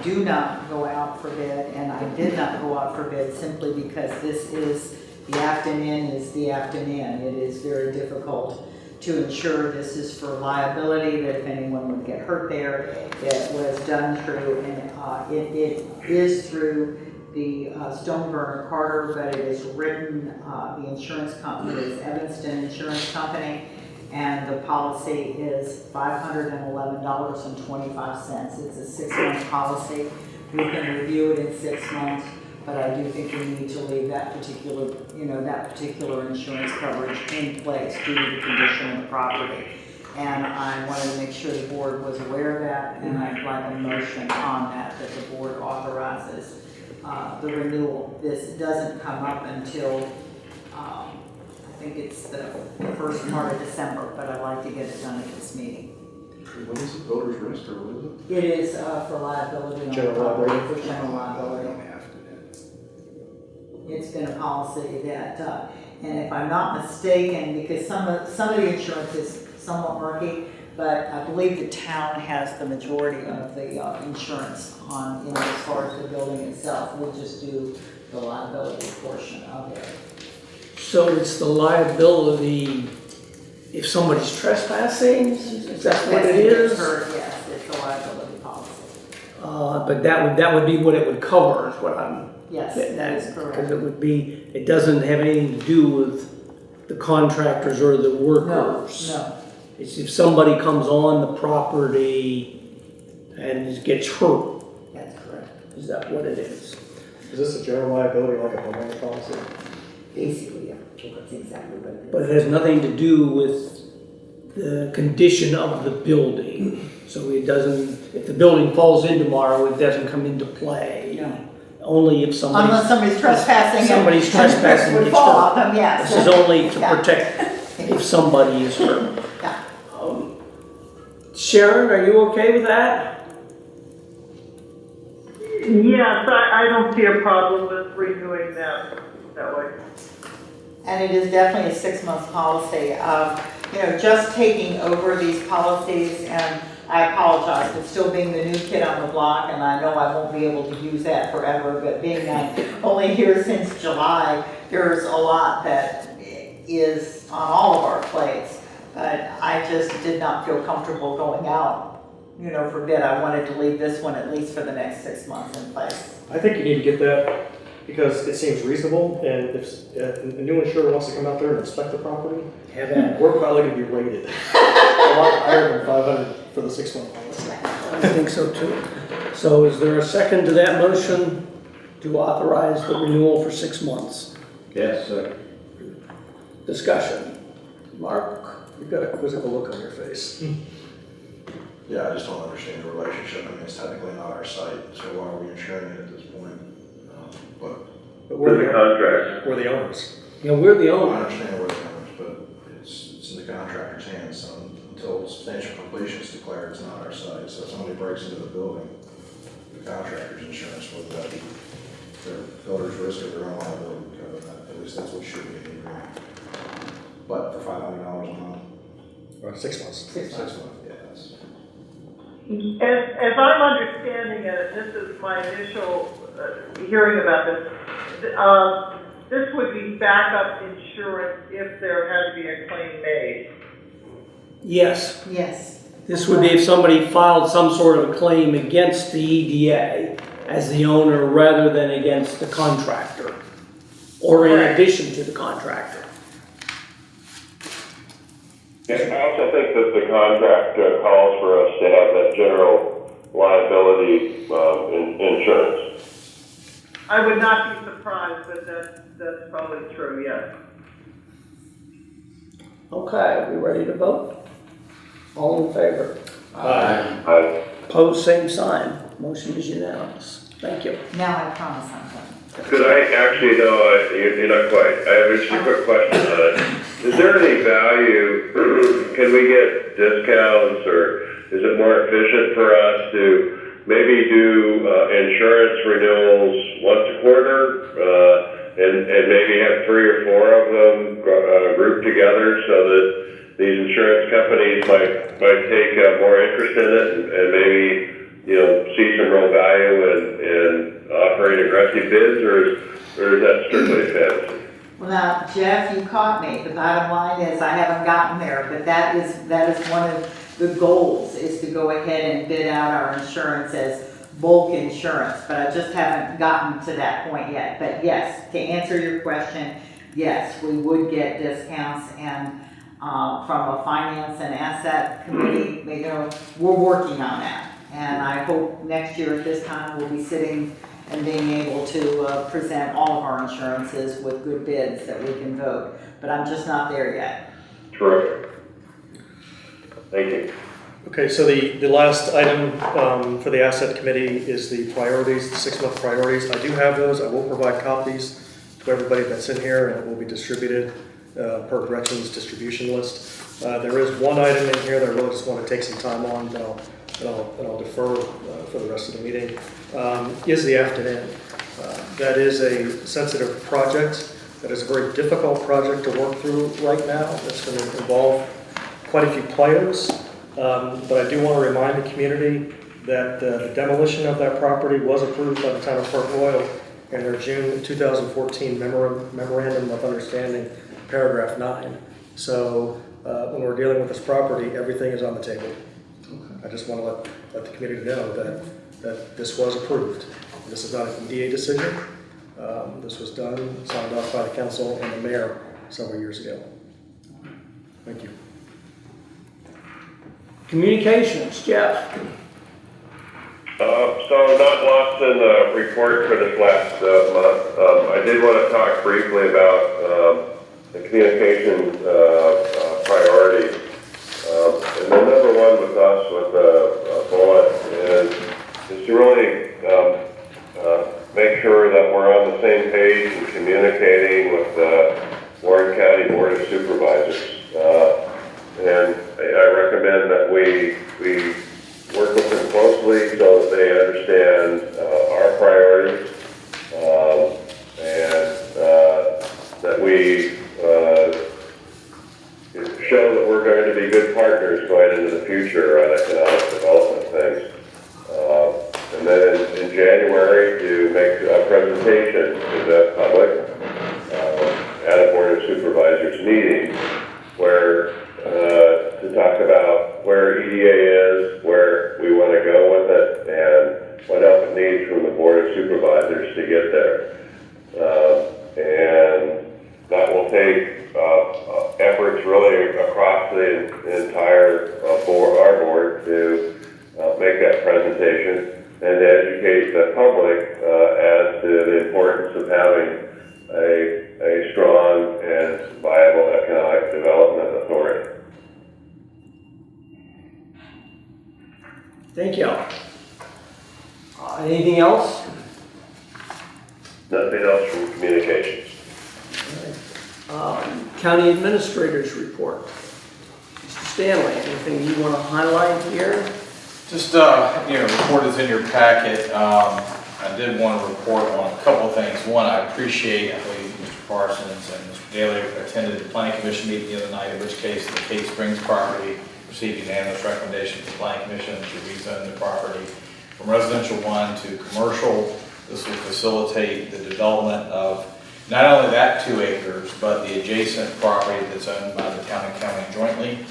do not go out for bid, and I did not go out for bid simply because the afternoon is the afternoon. It is very difficult to ensure this is for liability, that if anyone would get hurt there, it was done through, and it is through the Stoneburner Carter, but it is written, the insurance company is Evanston Insurance Company, and the policy is $511.25. It's a 6-month policy. We can review it in 6 months, but I do think we need to leave that particular insurance coverage in place due to the condition of the property. And I wanted to make sure the board was aware of that, and I'd like a motion on that the board authorizes the renewal. This doesn't come up until I think it's the first part of December, but I'd like to get it done at this meeting. What is it, builder's risk or what is it? It is for liability on the General property, liability. for general liability. Don't have to. It's been a policy that, and if I'm not mistaken, because some of the insurance is somewhat murky, but I believe the town has the majority of the insurance on, as far as the building itself. We'll just do the liability portion of it. so it's the liability if somebody's trespassing, is that what it is? Yes, it's a liability policy. But that would be what it would cover, is what I'm Yes, getting that at. is correct. Because it doesn't have anything to do with the contractors or the workers. No. It's if somebody comes on the property and gets hurt, That's correct. is that what it is? Is this a general liability like a homeowner policy? Basically, yeah. That's exactly what it is. But it has nothing to do with the condition of the building. So it doesn't, if the building falls in tomorrow, it doesn't come into play. No. Only if Unless somebody's trespassing. somebody's trespassing Would gets fall hurt. on them, yes. This is only to Yeah. protect if somebody is hurt. Yeah. Sharon, are you okay with that? Yes, I don't see a problem with renewing that way. And it is definitely a 6-month policy. Just taking over these policies, and I apologize for still being the new kid on the block, and I know I won't be able to use that forever, but being only here since July, there's a lot that is on all of our plates. But I just did not feel comfortable going out, for bid. I wanted to leave this one at least for the next 6 months in place. I think you need to get that because it seems reasonable, and if a new insurer wants to come out there and inspect the property, we're probably gonna be rated a lot higher than 500 for the 6-month policy. I think so too. So is there a second to that motion to authorize the renewal for 6 months? Yes, sir. Discussion. Mark? You've got a quizzical look on your face. Yeah, I just don't understand the relationship. I mean, it's technically not our site, so why are we insuring it at this point? But But With the contract. we're the owners. We're the I owner. understand where it comes, but it's in the contractor's hands, so until substantial completion is declared, it's not our site. So if somebody breaks into the building, the contractor's insurance would be their builder's risk of their own liability would cover that. At least that's what should be in the agreement. But for $500 a month, Or 6 months. 6 6 months. months, yeah, that's. As I'm understanding it, and this is my initial hearing about this, this would be backup insurance if there had to be a claim made. Yes. Yes. This would be if somebody filed some sort of a claim against the EDA as the owner rather than against the contractor, or in Correct. addition to the contractor. I also think that the contract calls for us to have that general liability insurance. I would not be surprised, but that's probably true, yes. Okay, are we ready to vote? All in favor? I Opposed, same sign. Motion is unanimous. Thank you. Now I promise I'm done. Could I actually, no, you're not quite. I have just a quick question on it. Is there any value, can we get discounts, or is it more efficient for us to maybe do insurance renewals once a quarter, and maybe have 3 or 4 of them grouped together so that these insurance companies might take more interest in it and maybe, see some real value in offering aggressive bids, or is that strictly fantasy? Well, now, Jeff, you caught me. The bottom line is I haven't gotten there, but that is one of the goals, is to go ahead and bid out our insurance as bulk insurance, but I just haven't gotten to that point yet. But yes, to answer your question, yes, we would get discounts, and from a finance and asset committee, we're working on that. And I hope next year at this time we'll be sitting and being able to present all of our insurances with good bids that we can vote. But I'm just not there yet. Terrific. Thank you. Okay, so the last item for the asset committee is the priorities, the 6-month priorities. I do have those. I will provide copies to everybody that's in here, and it will be distributed per Gretchen's distribution list. There is one item in here that I really just want to take some time on, and I'll defer for the rest of the meeting, is the afternoon. That is a sensitive project. That is a very difficult project to work through right now. It's going to involve quite a few players. But I do want to remind the community that the demolition of that property was approved by the town of Port Royal in their June 2014 memorandum of understanding, paragraph 9. So when we're dealing with this property, everything is on the table. I just want to let the community know that this was approved. This is not an EDA decision. This was done, signed off by the council and the mayor several years ago. Thank you. Communications, Jeff. So not lost in the report for this last month. I did want to talk briefly about the communication priorities. And the number one with us with a bullet is to really make sure that we're on the same page and communicating with the Warren County Board of Supervisors. And I recommend that we work with them closely so that they understand our priorities, and that we show that we're going to be good partners going into the future on economic development things. And then in January, to make a presentation to the public at a Board of Supervisors meeting where to talk about where EDA is, where we want to go with it, and what help it needs from the Board of Supervisors to get there. And that will take efforts really across the entire board, our board, to make that presentation and to educate the public as to the importance of having a strong and viable economic development authority. Thank you. Anything else? Nothing else from communications. County Administrator's Report. Mr. Stanley, anything you want to highlight here? Just, report is in your packet. I did want to report on a couple of things. One, I appreciate, I believe Mr. Parsons and Mr. Daly attended the Planning Commission meeting the other night, in which case the Case Springs property received unanimous recommendation from the Planning Commission to rezone the property from residential 1 to commercial. This will facilitate the development of not only that 2 acres, but the adjacent property that's owned by the town and county jointly.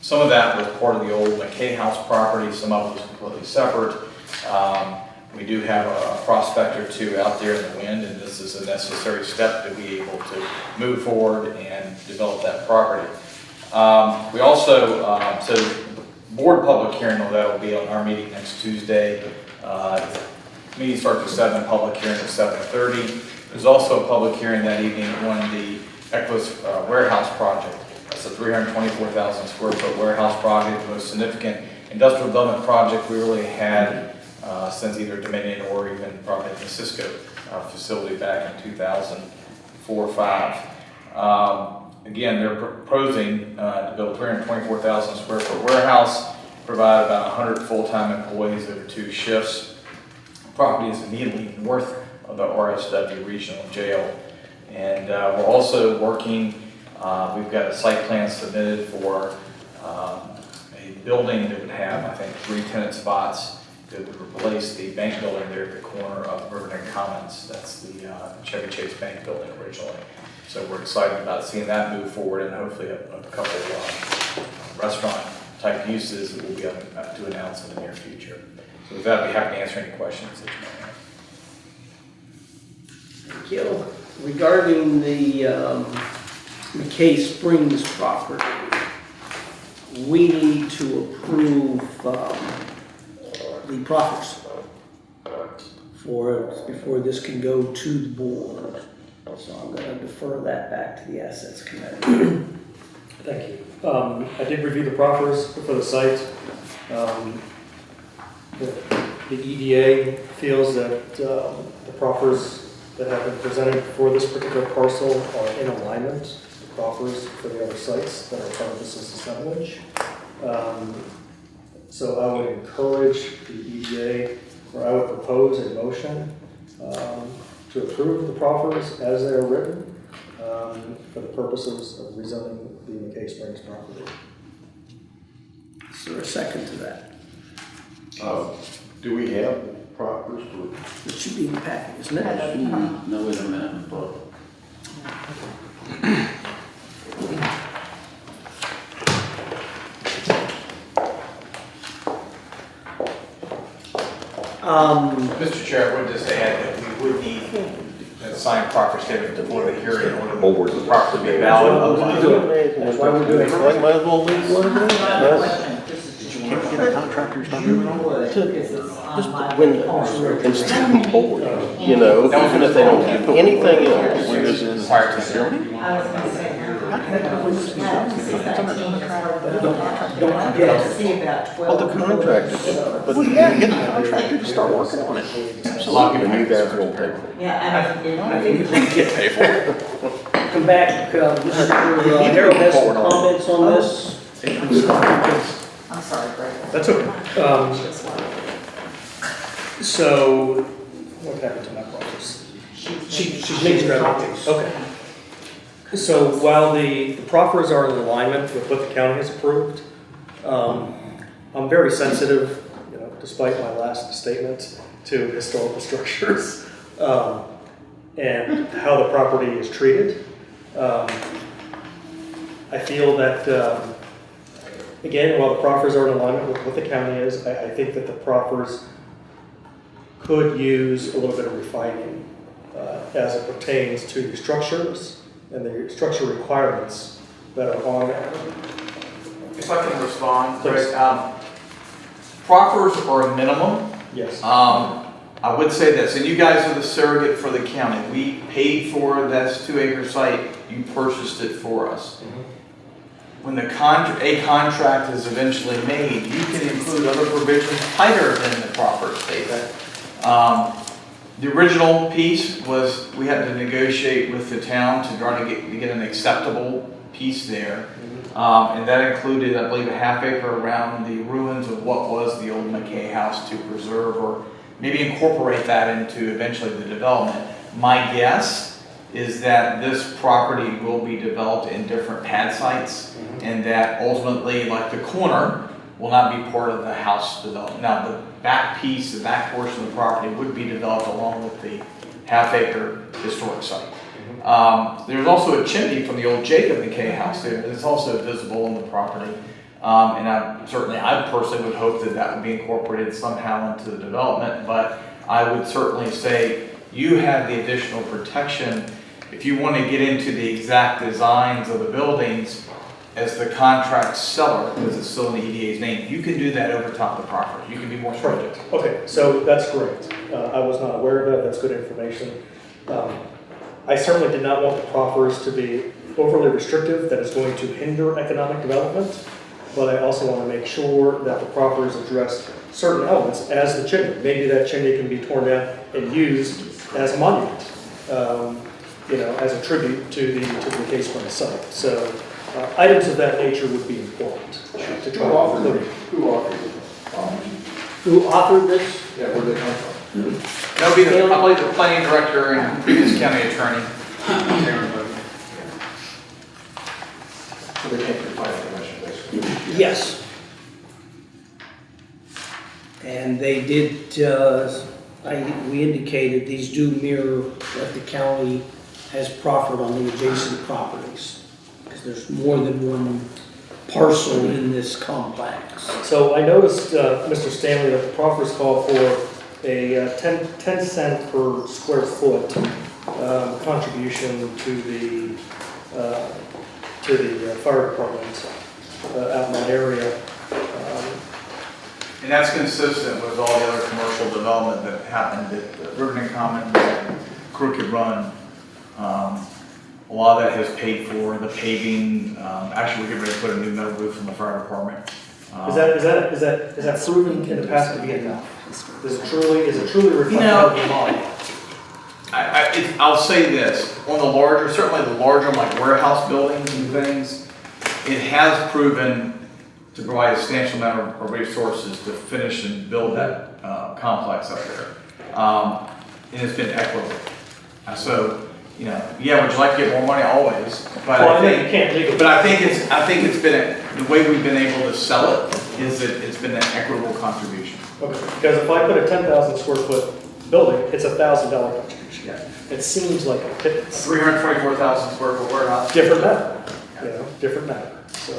Some of that was part of the old McKay House property, some of it was completely separate. We do have a prospect or 2 out there in the wind, and this is a necessary step to be able to move forward and develop that property. We also, so board public hearing, that will be on our meeting next Tuesday. Meeting starts at 7, public hearing at 7:30. There's also a public hearing that evening on the Equus warehouse project. That's a 324,000 square foot warehouse project, the most significant industrial development project we really had since either Dominion or even probably the Cisco facility back in 2004 or 5. Again, they're proposing to build a 324,000 square foot warehouse, provide about 100 full-time employees over 2 shifts. The property is immediately north of the RSW Regional Jail. And we're also working, we've got a site plan submitted for a building that would have, I think, 3 tenant spots that would replace the bank building there at the corner of Riverton Commons. That's the Chevy Chase Bank building originally. So we're excited about seeing that move forward, and hopefully a couple of restaurant type uses that we'll be able to announce in the near future. So with that, I'd be happy to answer any questions that you may have. Thank you. Regarding the McKay Springs property, we need to approve the proffers before this can go to the board. So I'm going to defer that back to the Assets Committee. Thank you. I did review the proffers for the site. The EDA feels that the proffers that have been presented for this particular parcel are in alignment with the proffers for the other sites that are part of this assemblage. So I would encourage the EDA, or I would propose a motion to approve the proffers as they are written for the purposes of rezoning the McKay Springs property. Is there a second to that? Do we have proffers? It should be in the packet, isn't it? No, we don't have a problem. Mr. Chair, I would just add that we would need a signed proper statement before the hearing in order for the property to be valid. Otherwise, That's why we're doing it. Might as well leave one of them. Can't get a contractor to do it all. Instead of board, you know, even if they don't do anything else. When this is prior to the hearing. Don't forget. Well, the contractor, but get the contractor to start working on it. A lot of people you guys won't pay for. I think Get paid for it. Come back, Harold has some comments on this. I'm sorry, Greg. That's okay. So, what happened to my proffers? She's making copies. Okay. So while the proffers are in alignment with what the county has approved, I'm very sensitive, despite my last statement, to historical structures and how the property is treated. I feel that, again, while the proffers are in alignment with what the county is, I think that the proffers could use a little bit of refining as it pertains to the structures and the structure requirements that are on there. If I can respond, Please. Greg, proffers are a minimum. Yes. I would say this, and you guys are the surrogate for the county. We paid for this 2-acre site. You purchased it for us. When the a contract is eventually made, you can include other provisions tighter than the proffer statement. The original piece was we had to negotiate with the town to try to get an acceptable piece there. And that included, I believe, a ½ acre around the ruins of what was the old McKay house to preserve or maybe incorporate that into eventually the development. My guess is that this property will be developed in different pad sites and that ultimately, like the corner, will not be part of the house development. Now, the back piece, the back portion of the property would be developed along with the ½ acre historic site. There's also a chimney from the old Jacob McKay house there that's also visible on the property. And I personally would hope that that would be incorporated somehow into the development, but I would certainly say you have the additional protection. If you want to get into the exact designs of the buildings as the contract seller, because it's still in the EDA's name, you can do that over top of the property. You can be more stringent. Perfect. Okay, so that's great. I was not aware of that. That's good information. I certainly did not want the proffers to be overly restrictive that is going to hinder economic development. but I also want to make sure that the properties address certain elements, as the chimney. Maybe that chimney can be torn down and used as a monument, as a tribute to the Case Spring site. So items of that nature would be important to try to include. Who authored this? Yeah, where'd they come from? That would be I believe the planning director and previous county attorney. So they came from planning commission, basically. Yes. And they did, we indicated these do mirror what the county has proffered on the adjacent properties. Because there's more than one parcel in this complex. So I noticed, Mr. Stanley, that the proffers call for a 10 cent per square foot contribution to the fire department out in that area. And that's consistent with all the other commercial development that happened at Riverton Commons and Crooked Run. A lot of that has paid for the paving. Actually, we're getting ready to put a new metal roof in the fire department. Is that proven in the past to be enough? Is it truly reflective of the model? I'll say this, on the larger, certainly the larger like warehouse buildings and things, it has proven to provide a substantial amount of resources to finish and build that complex up there. And it's been equitable. So, yeah, would you like to get more money? Always. But Well, I know you can't legally. But I think it's been, the way we've been able to sell it is that it's been an equitable contribution. Okay, because if I put a 10,000 square foot building, it's a $1,000 contribution. Yeah. It seems like a pittance. 324,000 square foot warehouse. Different matter, different matter. So,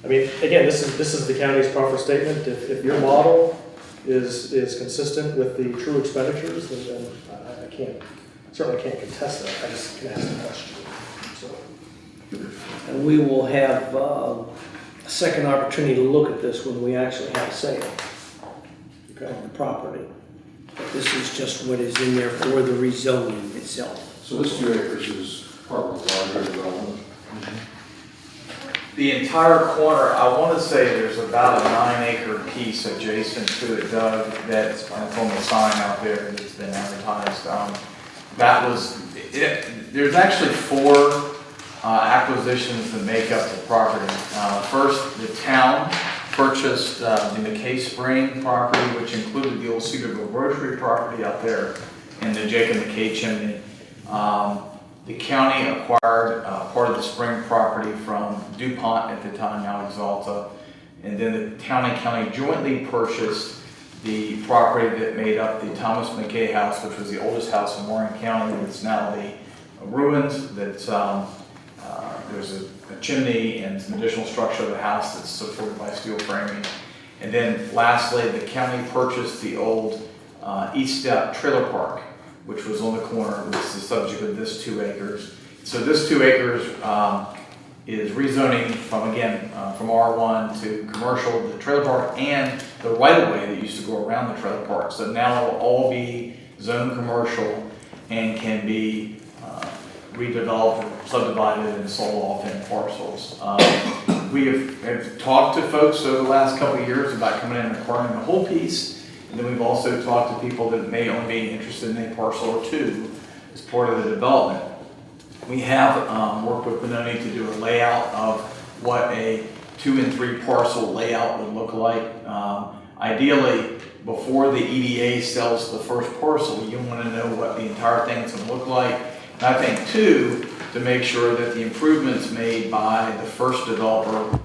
I mean, again, this is the county's proffer statement. If your model is consistent with the true expenditures, then I certainly can't contest that. I just can ask the question. So. And we will have a second opportunity to look at this when we actually have a sale of the property. But this is just what is in there for the rezoning itself. So this 2 acres is part of the larger development? The entire corner, I want to say there's about a 9-acre piece adjacent to it, Doug, that's on the sign out there that's been advertised. There's actually 4 acquisitions that make up the property. First, the town purchased the McKay Spring property, which included the old Cedarville Grocery property out there and the Jacob McKay chimney. The county acquired part of the spring property from DuPont at the time, now Exalta. And then the town and county jointly purchased the property that made up the Thomas McKay house, which was the oldest house in Warren County. It's now the ruins. There's a chimney and some additional structure of the house that's supported by steel framing. And then lastly, the county purchased the old East Step Trailer Park, which was on the corner, which is the subject of this 2 acres. So this 2 acres is rezoning from R1 to commercial, the trailer park, and the right-of-way that used to go around the trailer park. So now it will all be zoned commercial and can be redeveloped, or subdivided, and sold off in parcels. We have talked to folks over the last couple of years about coming in and acquiring the whole piece. And then we've also talked to people that may only be interested in a parcel or 2 as part of the development. We have worked with Benoni to do a layout of what a 2 and 3 parcel layout would look like. Ideally, before the EDA sells the first parcel, you want to know what the entire thing is going to look like. And I think, too, to make sure that the improvements made by the first developer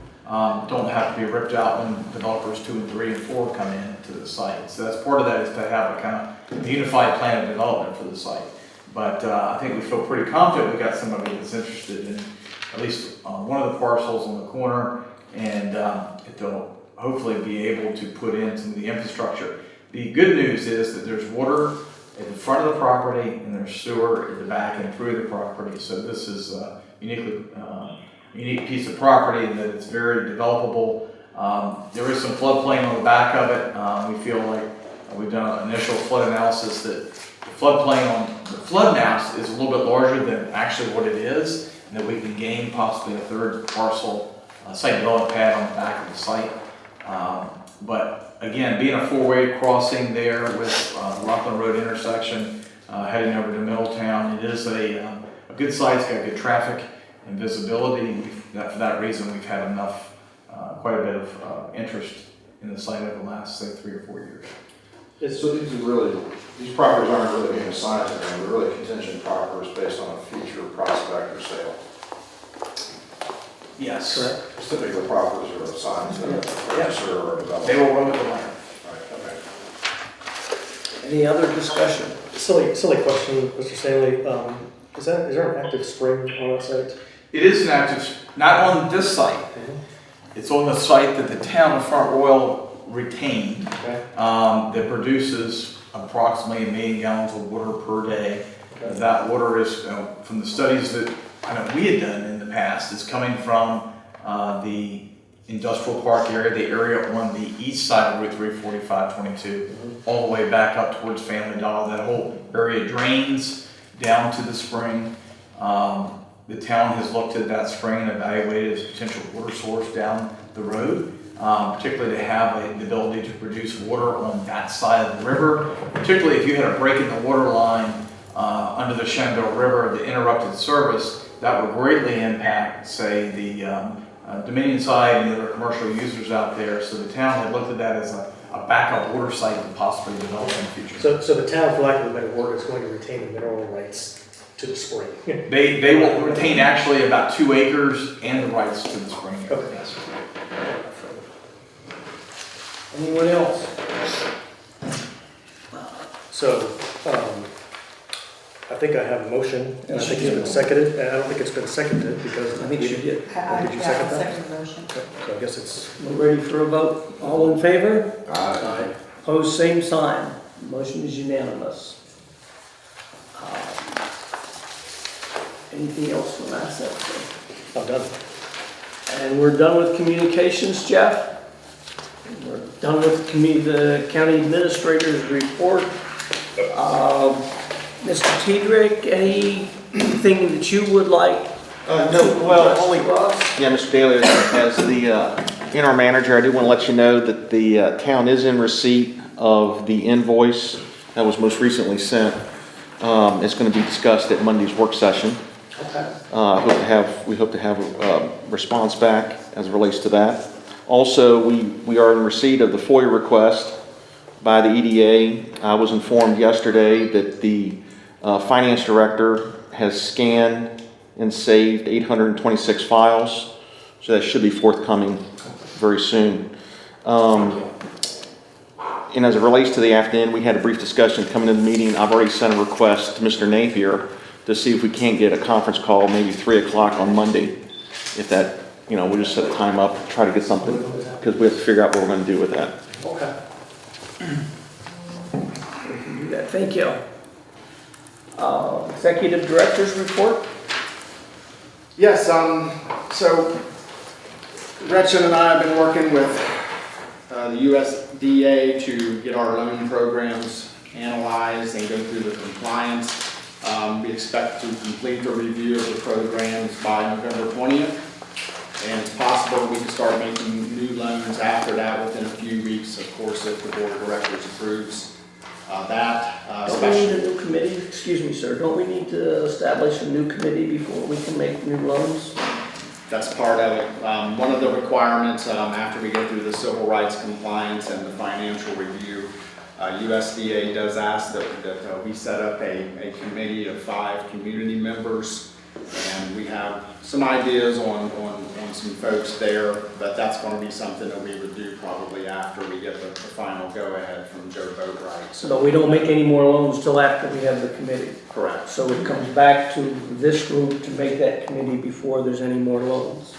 don't have to be ripped out when developers 2 and 3 and 4 come in to the site. So that's part of that, is to have a kind of unified plan of development for the site. But I think we feel pretty confident we got somebody that's interested in at least one of the parcels on the corner, and they'll hopefully be able to put in some of the infrastructure. The good news is that there's water at the front of the property and there's sewer at the back and through the property. So this is a unique piece of property, and that it's very developable. There is some floodplain on the back of it. We feel like we've done an initial flood analysis that the floodplain on the flood maps is a little bit larger than actually what it is, and that we can gain possibly a 3rd parcel site development pad on the back of the site. But again, being a four-way crossing there with Rockland Road intersection, heading over to Middletown, it is a good site. It's got good traffic and visibility. And for that reason, we've had quite a bit of interest in the site over the last, say, 3 or 4 years. So these properties aren't really being assigned to them, they're really contingent properties based on a future prospect or sale. Yes. Correct. Typically, the properties are assigned to a purchaser or a developer. They will run with the land. Right, okay. Any other discussion? Silly question, Mr. Stanley. Is there an active spring on that site? It is an active, not on this site. It's on the site that the town of Front Royal retained. Okay. That produces approximately 1 million gallons of water per day. Okay. That water is, from the studies that I know we had done in the past, is coming from the industrial park area, the area on the east side of Route 345-22, all the way back up towards Family Dollar. That whole area drains down to the spring. The town has looked at that spring and evaluated it as a potential water source down the road, particularly to have the ability to produce water on that side of the river, particularly if you had a break in the water line under the Shenandoah River, the interrupted service, that would greatly impact, say, the Dominion side and the other commercial users out there. So the town had looked at that as a backup water site to possibly develop in the future. So the town, for lack of a better word, is going to retain the mineral rights to the spring. They will retain actually about 2 acres and the rights to the spring. Okay. Yes. Anyone else? So, I think I have a motion, and I think it's been seconded, and I don't think it's been seconded because. I think you did. Did you second that? Second motion. Okay, so I guess it's. We're ready for a vote. All in favor? Aye. Opposed, same sign. Motion is unanimous. Anything else from assets? I'm done. And we're done with communications, Jeff. We're done with the county administrator's report. Mr. Tiedrick, anything that you would like? No, well, only, to us? yeah, Mr. Daly, as the interim manager, I do want to let you know that the town is in receipt of the invoice that was most recently sent. It's going to be discussed at Monday's work session. Okay. We hope to have a response back as it relates to that. Also, we are in receipt of the FOIA request by the EDA. I was informed yesterday that the finance director has scanned and saved 826 files, so that should be forthcoming very soon. And as it relates to the afternoon, we had a brief discussion coming to the meeting. I've already sent a request to Mr. Napier to see if we can't get a conference call, maybe 3 o'clock on Monday. If that, we'll just set a time up, try to get something, because we have to figure out what we're going to do with that. Okay. We can do that. Thank you. Executive Director's report? Yes, so Gretchen and I have been working with the USDA to get our loan programs analyzed and go through the compliance. We expect to complete the review of the programs by November 20th. And it's possible we can start making new loans after that within a few weeks, of course, if the board of directors approves that. Don't we need a new committee? Excuse me, sir. Don't we need to establish a new committee before we can make new loans? That's part of it. One of the requirements after we get through the civil rights compliance and the financial review, USDA does ask that we set up a committee of 5 community members, and we have some ideas on some folks there, but that's going to be something that we would do probably after we get the final go-ahead from Joe Boatwright. So we don't make any more loans till after we have the committee. Correct. So it comes back to this group to make that committee before there's any more loans.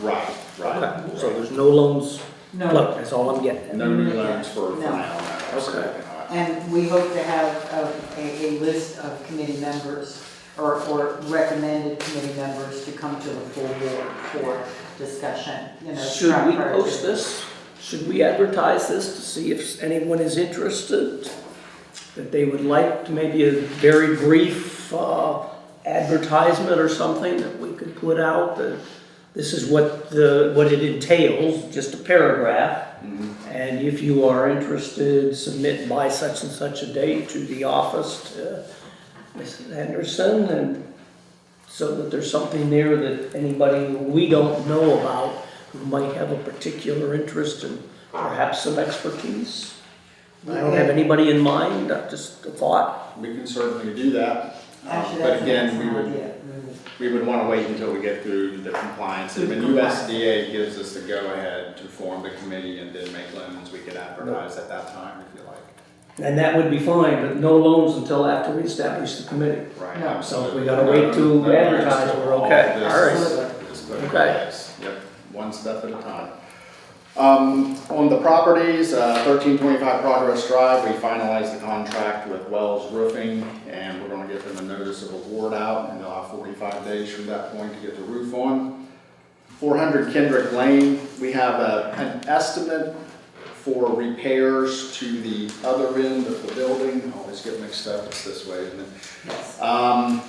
Right. Okay. So there's no loans. No. Look, that's all I'm getting. No new loans for No. final. Okay. And we hope to have a list of committee members or recommended committee members to come to the full board for discussion, Should we prior post to- this? Should we advertise this to see if anyone is interested? That they would like to maybe a very brief advertisement or something that we could put out that this is what it entails, just a paragraph. And if you are interested, submit by such and such a date to the office to Mrs. Anderson, and so that there's something there that anybody we don't know about who might have a particular interest and perhaps some expertise. I don't have anybody in mind, just a thought. We can certainly do that. Actually, But that's an again, excellent idea. we would want to wait until we get through the compliance. And when USDA gives us the go-ahead to form the committee and then make loans, we could advertise at that time if you like. And that would be fine, but no loans until after we establish the committee. Right. No. Absolutely. So if we gotta wait to No, advertise, until we're all okay. of this All right. is put in Okay. place. Yep, one step at a time. On the properties, 1325 Progress Drive, we finalized the contract with Wells Roofing, and we're gonna get them a notice of award out, and they'll have 45 days from that point to get the roof on. 400 Kendrick Lane, we have an estimate for repairs to the other end of the building. I always get mixed up, it's this way, isn't it?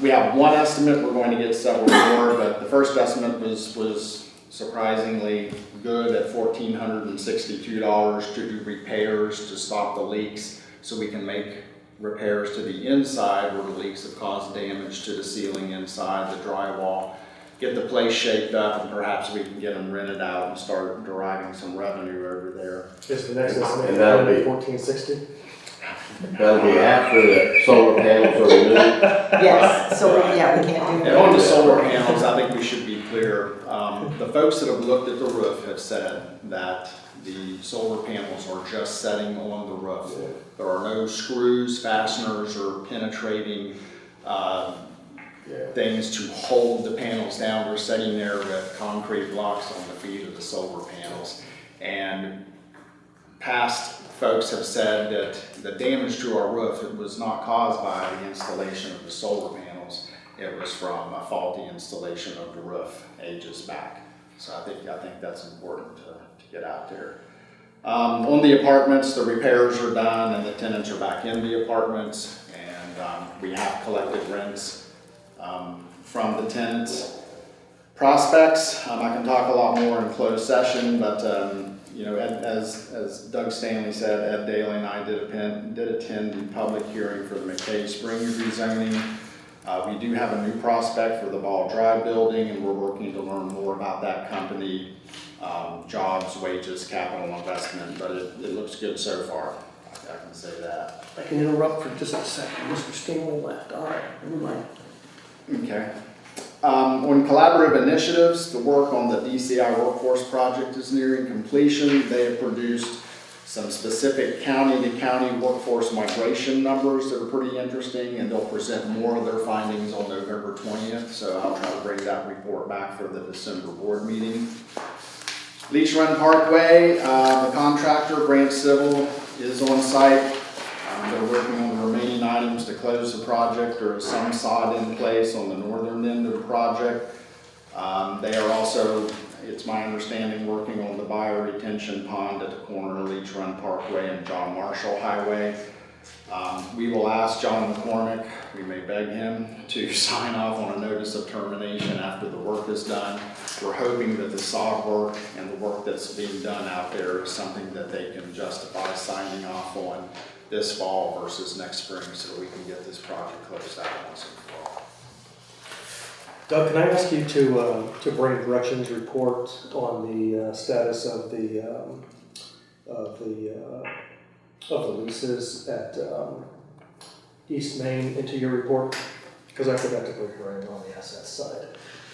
We have one estimate, we're going to get several more, but the first estimate was surprisingly good at $1,462 to do repairs to stop the leaks, so we can make repairs to the inside where the leaks have caused damage to the ceiling inside, the drywall, get the place shaped up, and perhaps we can get them rented out and start deriving some revenue over there. Is the next And estimate that'll be- 1460? That'll be after the solar panels are removed. Yes, so, yeah, we can't do And on the that. solar panels, I think we should be clear. The folks that have looked at the roof have said that the solar panels are just setting on the roof. There are no screws, fasteners, or penetrating things to hold the panels down. We're sitting there with concrete blocks on the feet of the solar panels. And past folks have said that the damage to our roof, it was not caused by the installation of the solar panels. It was from a faulty installation of the roof ages back. So I think that's important to get out there. On the apartments, the repairs are done and the tenants are back in the apartments, and we have collected rents from the tenants. Prospects, I can talk a lot more in closed session, but you know, as Doug Stanley said, Ed Daly and I did attend the public hearing for the McKay Springs rezoning. We do have a new prospect for the Ball Drive building, and we're working to learn more about that company, jobs, wages, capital investment, but it looks good so far. I can say that. I can interrupt for just a second. Mr. Stanley left. All right, never mind. Okay. On collaborative initiatives, the work on the DCI workforce project is nearing completion. They have produced some specific county-to-county workforce migration numbers that are pretty interesting, and they'll present more of their findings on November 20th, so I'll try to bring that report back for the December board meeting. Leech Run Parkway, the contractor, Branch Civil, is on site. They're working on the remaining items to close the project. There is some sod in place on the northern end of the project. They are also, it's my understanding, working on the bioretention pond at the corner of Leech Run Parkway and John Marshall Highway. We will ask John McCormick, we may beg him, to sign off on a notice of termination after the work is done. We're hoping that the sod work and the work that's being done out there is something that they can justify signing off on this fall versus next spring, so we can get this project closed out once and for all. Doug, can I ask you to bring Gretchen's report on the status of the leases at East Main into your report? Because I forgot to bring her in on the asset side.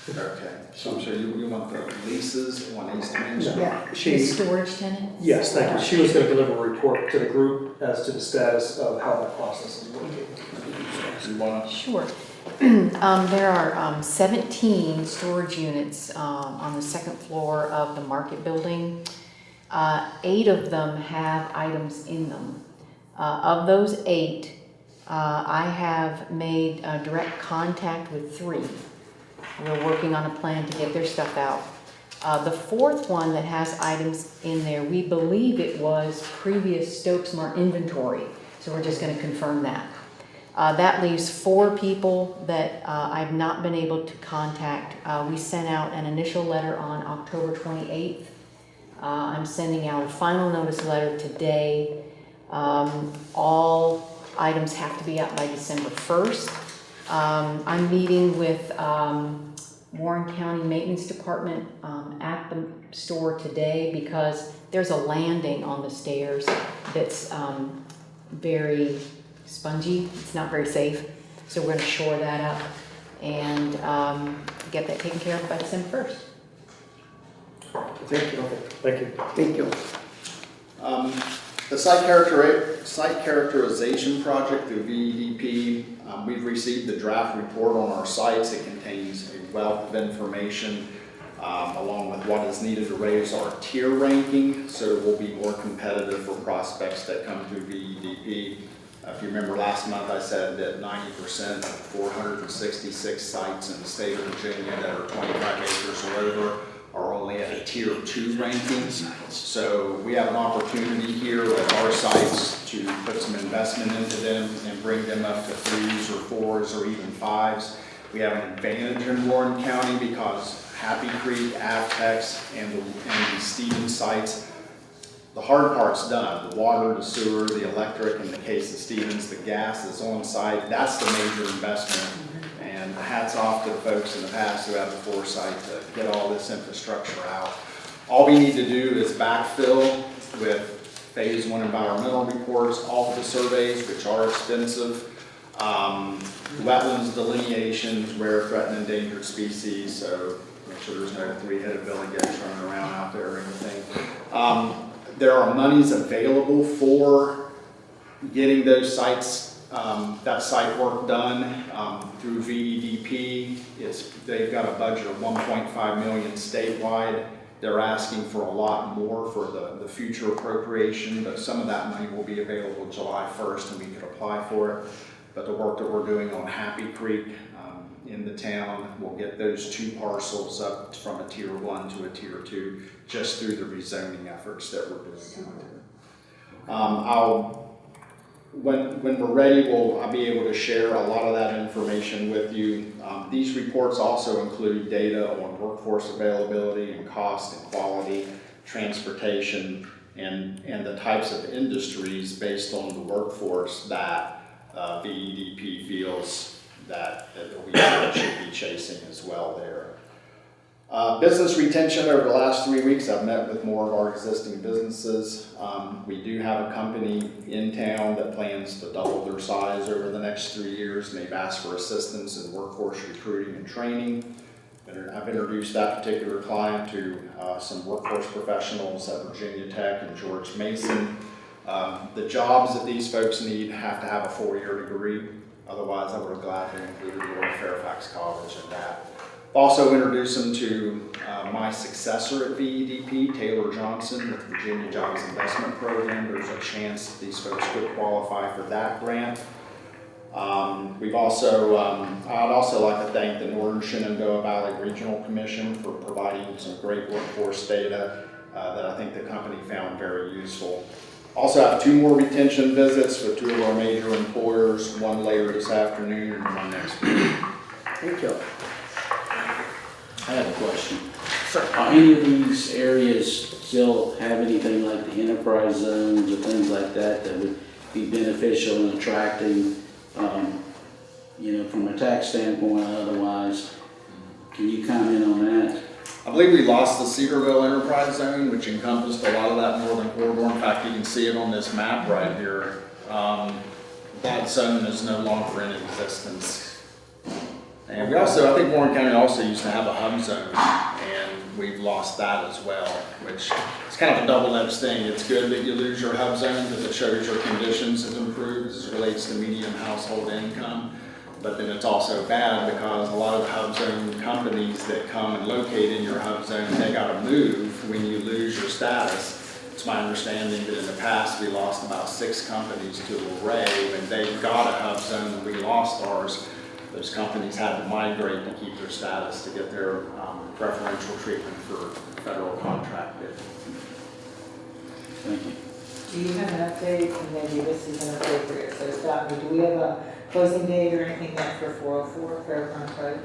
Okay, so I'm sure you want the leases on East Main Street? Yeah, She- the storage tenants? Yes, thank you. She was going to deliver a report to the group as to the status of how that process is working. You wanna? Sure. There are 17 storage units on the second floor of the market building. 8 of them have items in them. Of those 8, I have made direct contact with 3. We're working on a plan to get their stuff out. The 4th one that has items in there, we believe it was previous Stokes Mart inventory, so we're just going to confirm that. That leaves 4 people that I've not been able to contact. We sent out an initial letter on October 28th. I'm sending out a final notice letter today. All items have to be out by December 1st. I'm meeting with Warren County Maintenance Department at the store today because there's a landing on the stairs that's very spongy. It's not very safe. So we're going to shore that up and get that taken care of by December 1st. Thank you. Thank you. Thank you. The site characterization project through VEDP, we've received the draft report on our sites. It contains a wealth of information along with what is needed to raise our tier ranking so we'll be more competitive for prospects that come through VEDP. If you remember last month, I said that 90% of 466 sites in the state of Virginia that are 25 acres or over are only at a tier 2 ranking. So we have an opportunity here at our sites to put some investment into them and bring them up to 3s or 4s or even 5s. We have an advantage in Warren County because Happy Creek, Avtex, and the Stevens sites, the hard part's done. The water, the sewer, the electric, in the case of Stevens, the gas is on site. That's the major investment. And hats off to the folks in the past who have the foresight to get all this infrastructure out. All we need to do is backfill with phase 1 environmental reports, all of the surveys, which are expensive, wetlands delineations, rare, threatened, endangered species, so make sure there's no 3-headed billy goats running around out there or anything. There are monies available for getting those sites, that site work done through VEDP. They've got a budget of $1.5 million statewide. They're asking for a lot more for the future appropriation, but some of that money will be available July 1st and we could apply for it. But the work that we're doing on Happy Creek in the town will get those 2 parcels up from a tier 1 to a tier 2 just through the rezoning efforts that we're doing out there. When we're ready, I'll be able to share a lot of that information with you. These reports also include data on workforce availability and cost and quality, transportation, and the types of industries based on the workforce that VEDP feels that we should be chasing as well there. Business retention over the last 3 weeks, I've met with more of our existing businesses. We do have a company in town that plans to double their size over the next 3 years, and they've asked for assistance in workforce recruiting and training. I've introduced that particular client to some workforce professionals at Virginia Tech and George Mason. The jobs that these folks need have to have a 4-year degree. Otherwise, I would have gladly included Royal Fairfax College in that. Also introduced them to my successor at VEDP, Taylor Johnson, with the Virginia Jobs Investment Program. There's a chance that these folks could qualify for that grant. I'd also like to thank the Northern Shenandoah Valley Regional Commission for providing some great workforce data that I think the company found very useful. Also have 2 more retention visits with 2 of our major employers, one later this afternoon and one next week. Thank you. I have a question. Sure. Are any of these areas still have anything like the enterprise zones or things like that that would be beneficial in attracting, from a tax standpoint or otherwise? Can you comment on that? I believe we lost the Cedarville Enterprise Zone, which encompassed a lot of that northern corridor. In fact, you can see it on this map right here. That zone is no longer in existence. And we also, I think Warren County also used to have a hub zone, and we've lost that as well, which is kind of a double-edged thing. It's good that you lose your hub zone because it shows your conditions have improved as it relates to median household income. But then it's also bad because a lot of the hub zone companies that come and locate in your hub zone, they got to move when you lose your status. It's my understanding that in the past we lost about 6 companies to Array when they got a hub zone and we lost ours. Those companies had to migrate to keep their status to get their preferential treatment for federal contract bid. Thank you. Do you have an update, and maybe this is inappropriate, so stop me, do we have a closing date or anything yet for 404 Fairground Road?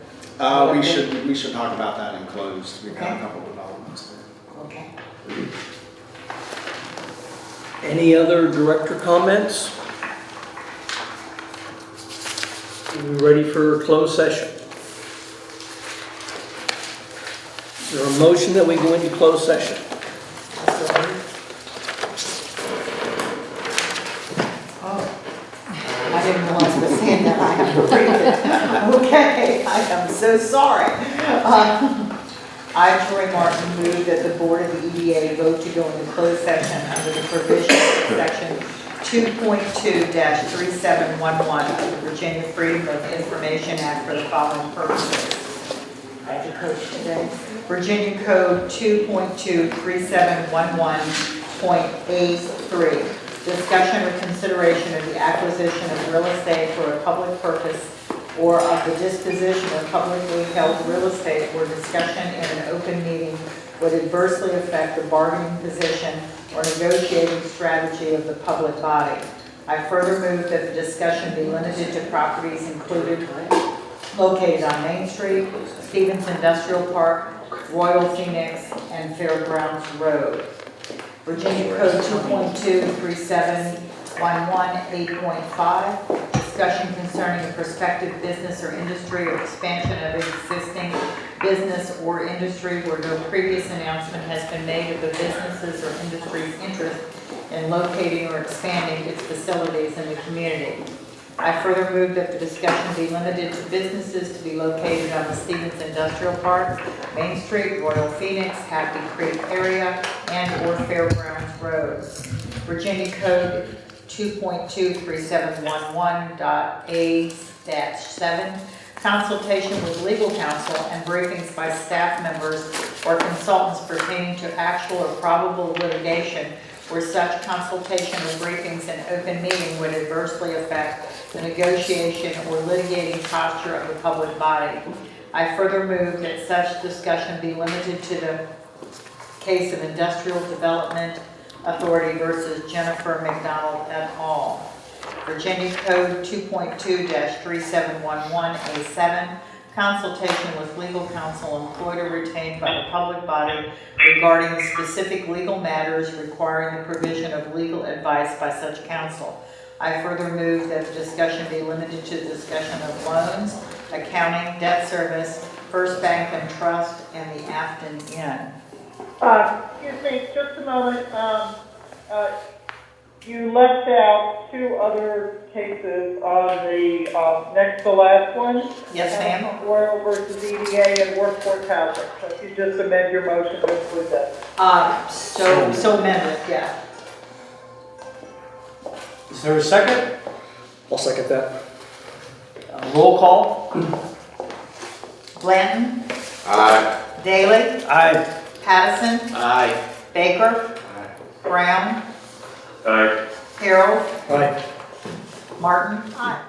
We should talk about that in closed. We've got a Okay. couple developments there. Okay. Any other director comments? Are we ready for closed session? Is there a motion that we go into closed session? Oh, I didn't realize the saying that I have to read it. Okay, I am so sorry. I, Troy Martin, move that the Board of the EDA vote to go into closed session under the provisions of section 2.2-3711 of the Virginia Freedom of Information Act for the following purposes. I have the code today. Virginia Code 2.23711.A3. Discussion or consideration of the acquisition of real estate for a public purpose or of the disposition of publicly held real estate where discussion in an open meeting would adversely affect the bargaining position or negotiating strategy of the public body. I further move that the discussion be limited to properties located on Main Street, Stevens Industrial Park, Royal Phoenix, and Fairgrounds Road. Virginia Code 2.23711.8.5, discussion concerning a prospective business or industry or expansion of existing business or industry where no previous announcement has been made of the businesses or industry's interest in locating or expanding its facilities in the community. I further move that the discussion be limited to businesses to be located on the Stevens Industrial Park, Main Street, Royal Phoenix, Happy Creek area, and/or Fairgrounds Road. Virginia Code 2.23711.A-7, consultation with legal counsel and briefings by staff members or consultants pertaining to actual or probable litigation where such consultation or briefings in open meeting would adversely affect the negotiation or litigating posture of the public body. I further move that such discussion be limited to the case of Industrial Development Authority versus Jennifer McDonald et al. Virginia Code 2.2-3711A7, consultation with legal counsel employed or retained by the public body regarding specific legal matters requiring the provision of legal advice by such counsel. I further move that the discussion be limited to the discussion of loans, accounting, debt service, First Bank and Trust, and the Afton Inn. Excuse me, just a moment. You left out two other cases on the next to last one. Yes, ma'am. Royal versus EDA and Workforce Housing. So if you just amend your motion to include that. So amended, yeah. Is there a second? I'll second that. Roll call? Blanton. Aye. Daly. Aye. Pattison. Aye. Baker. Brown. Aye. Harold. Aye. Martin. Aye.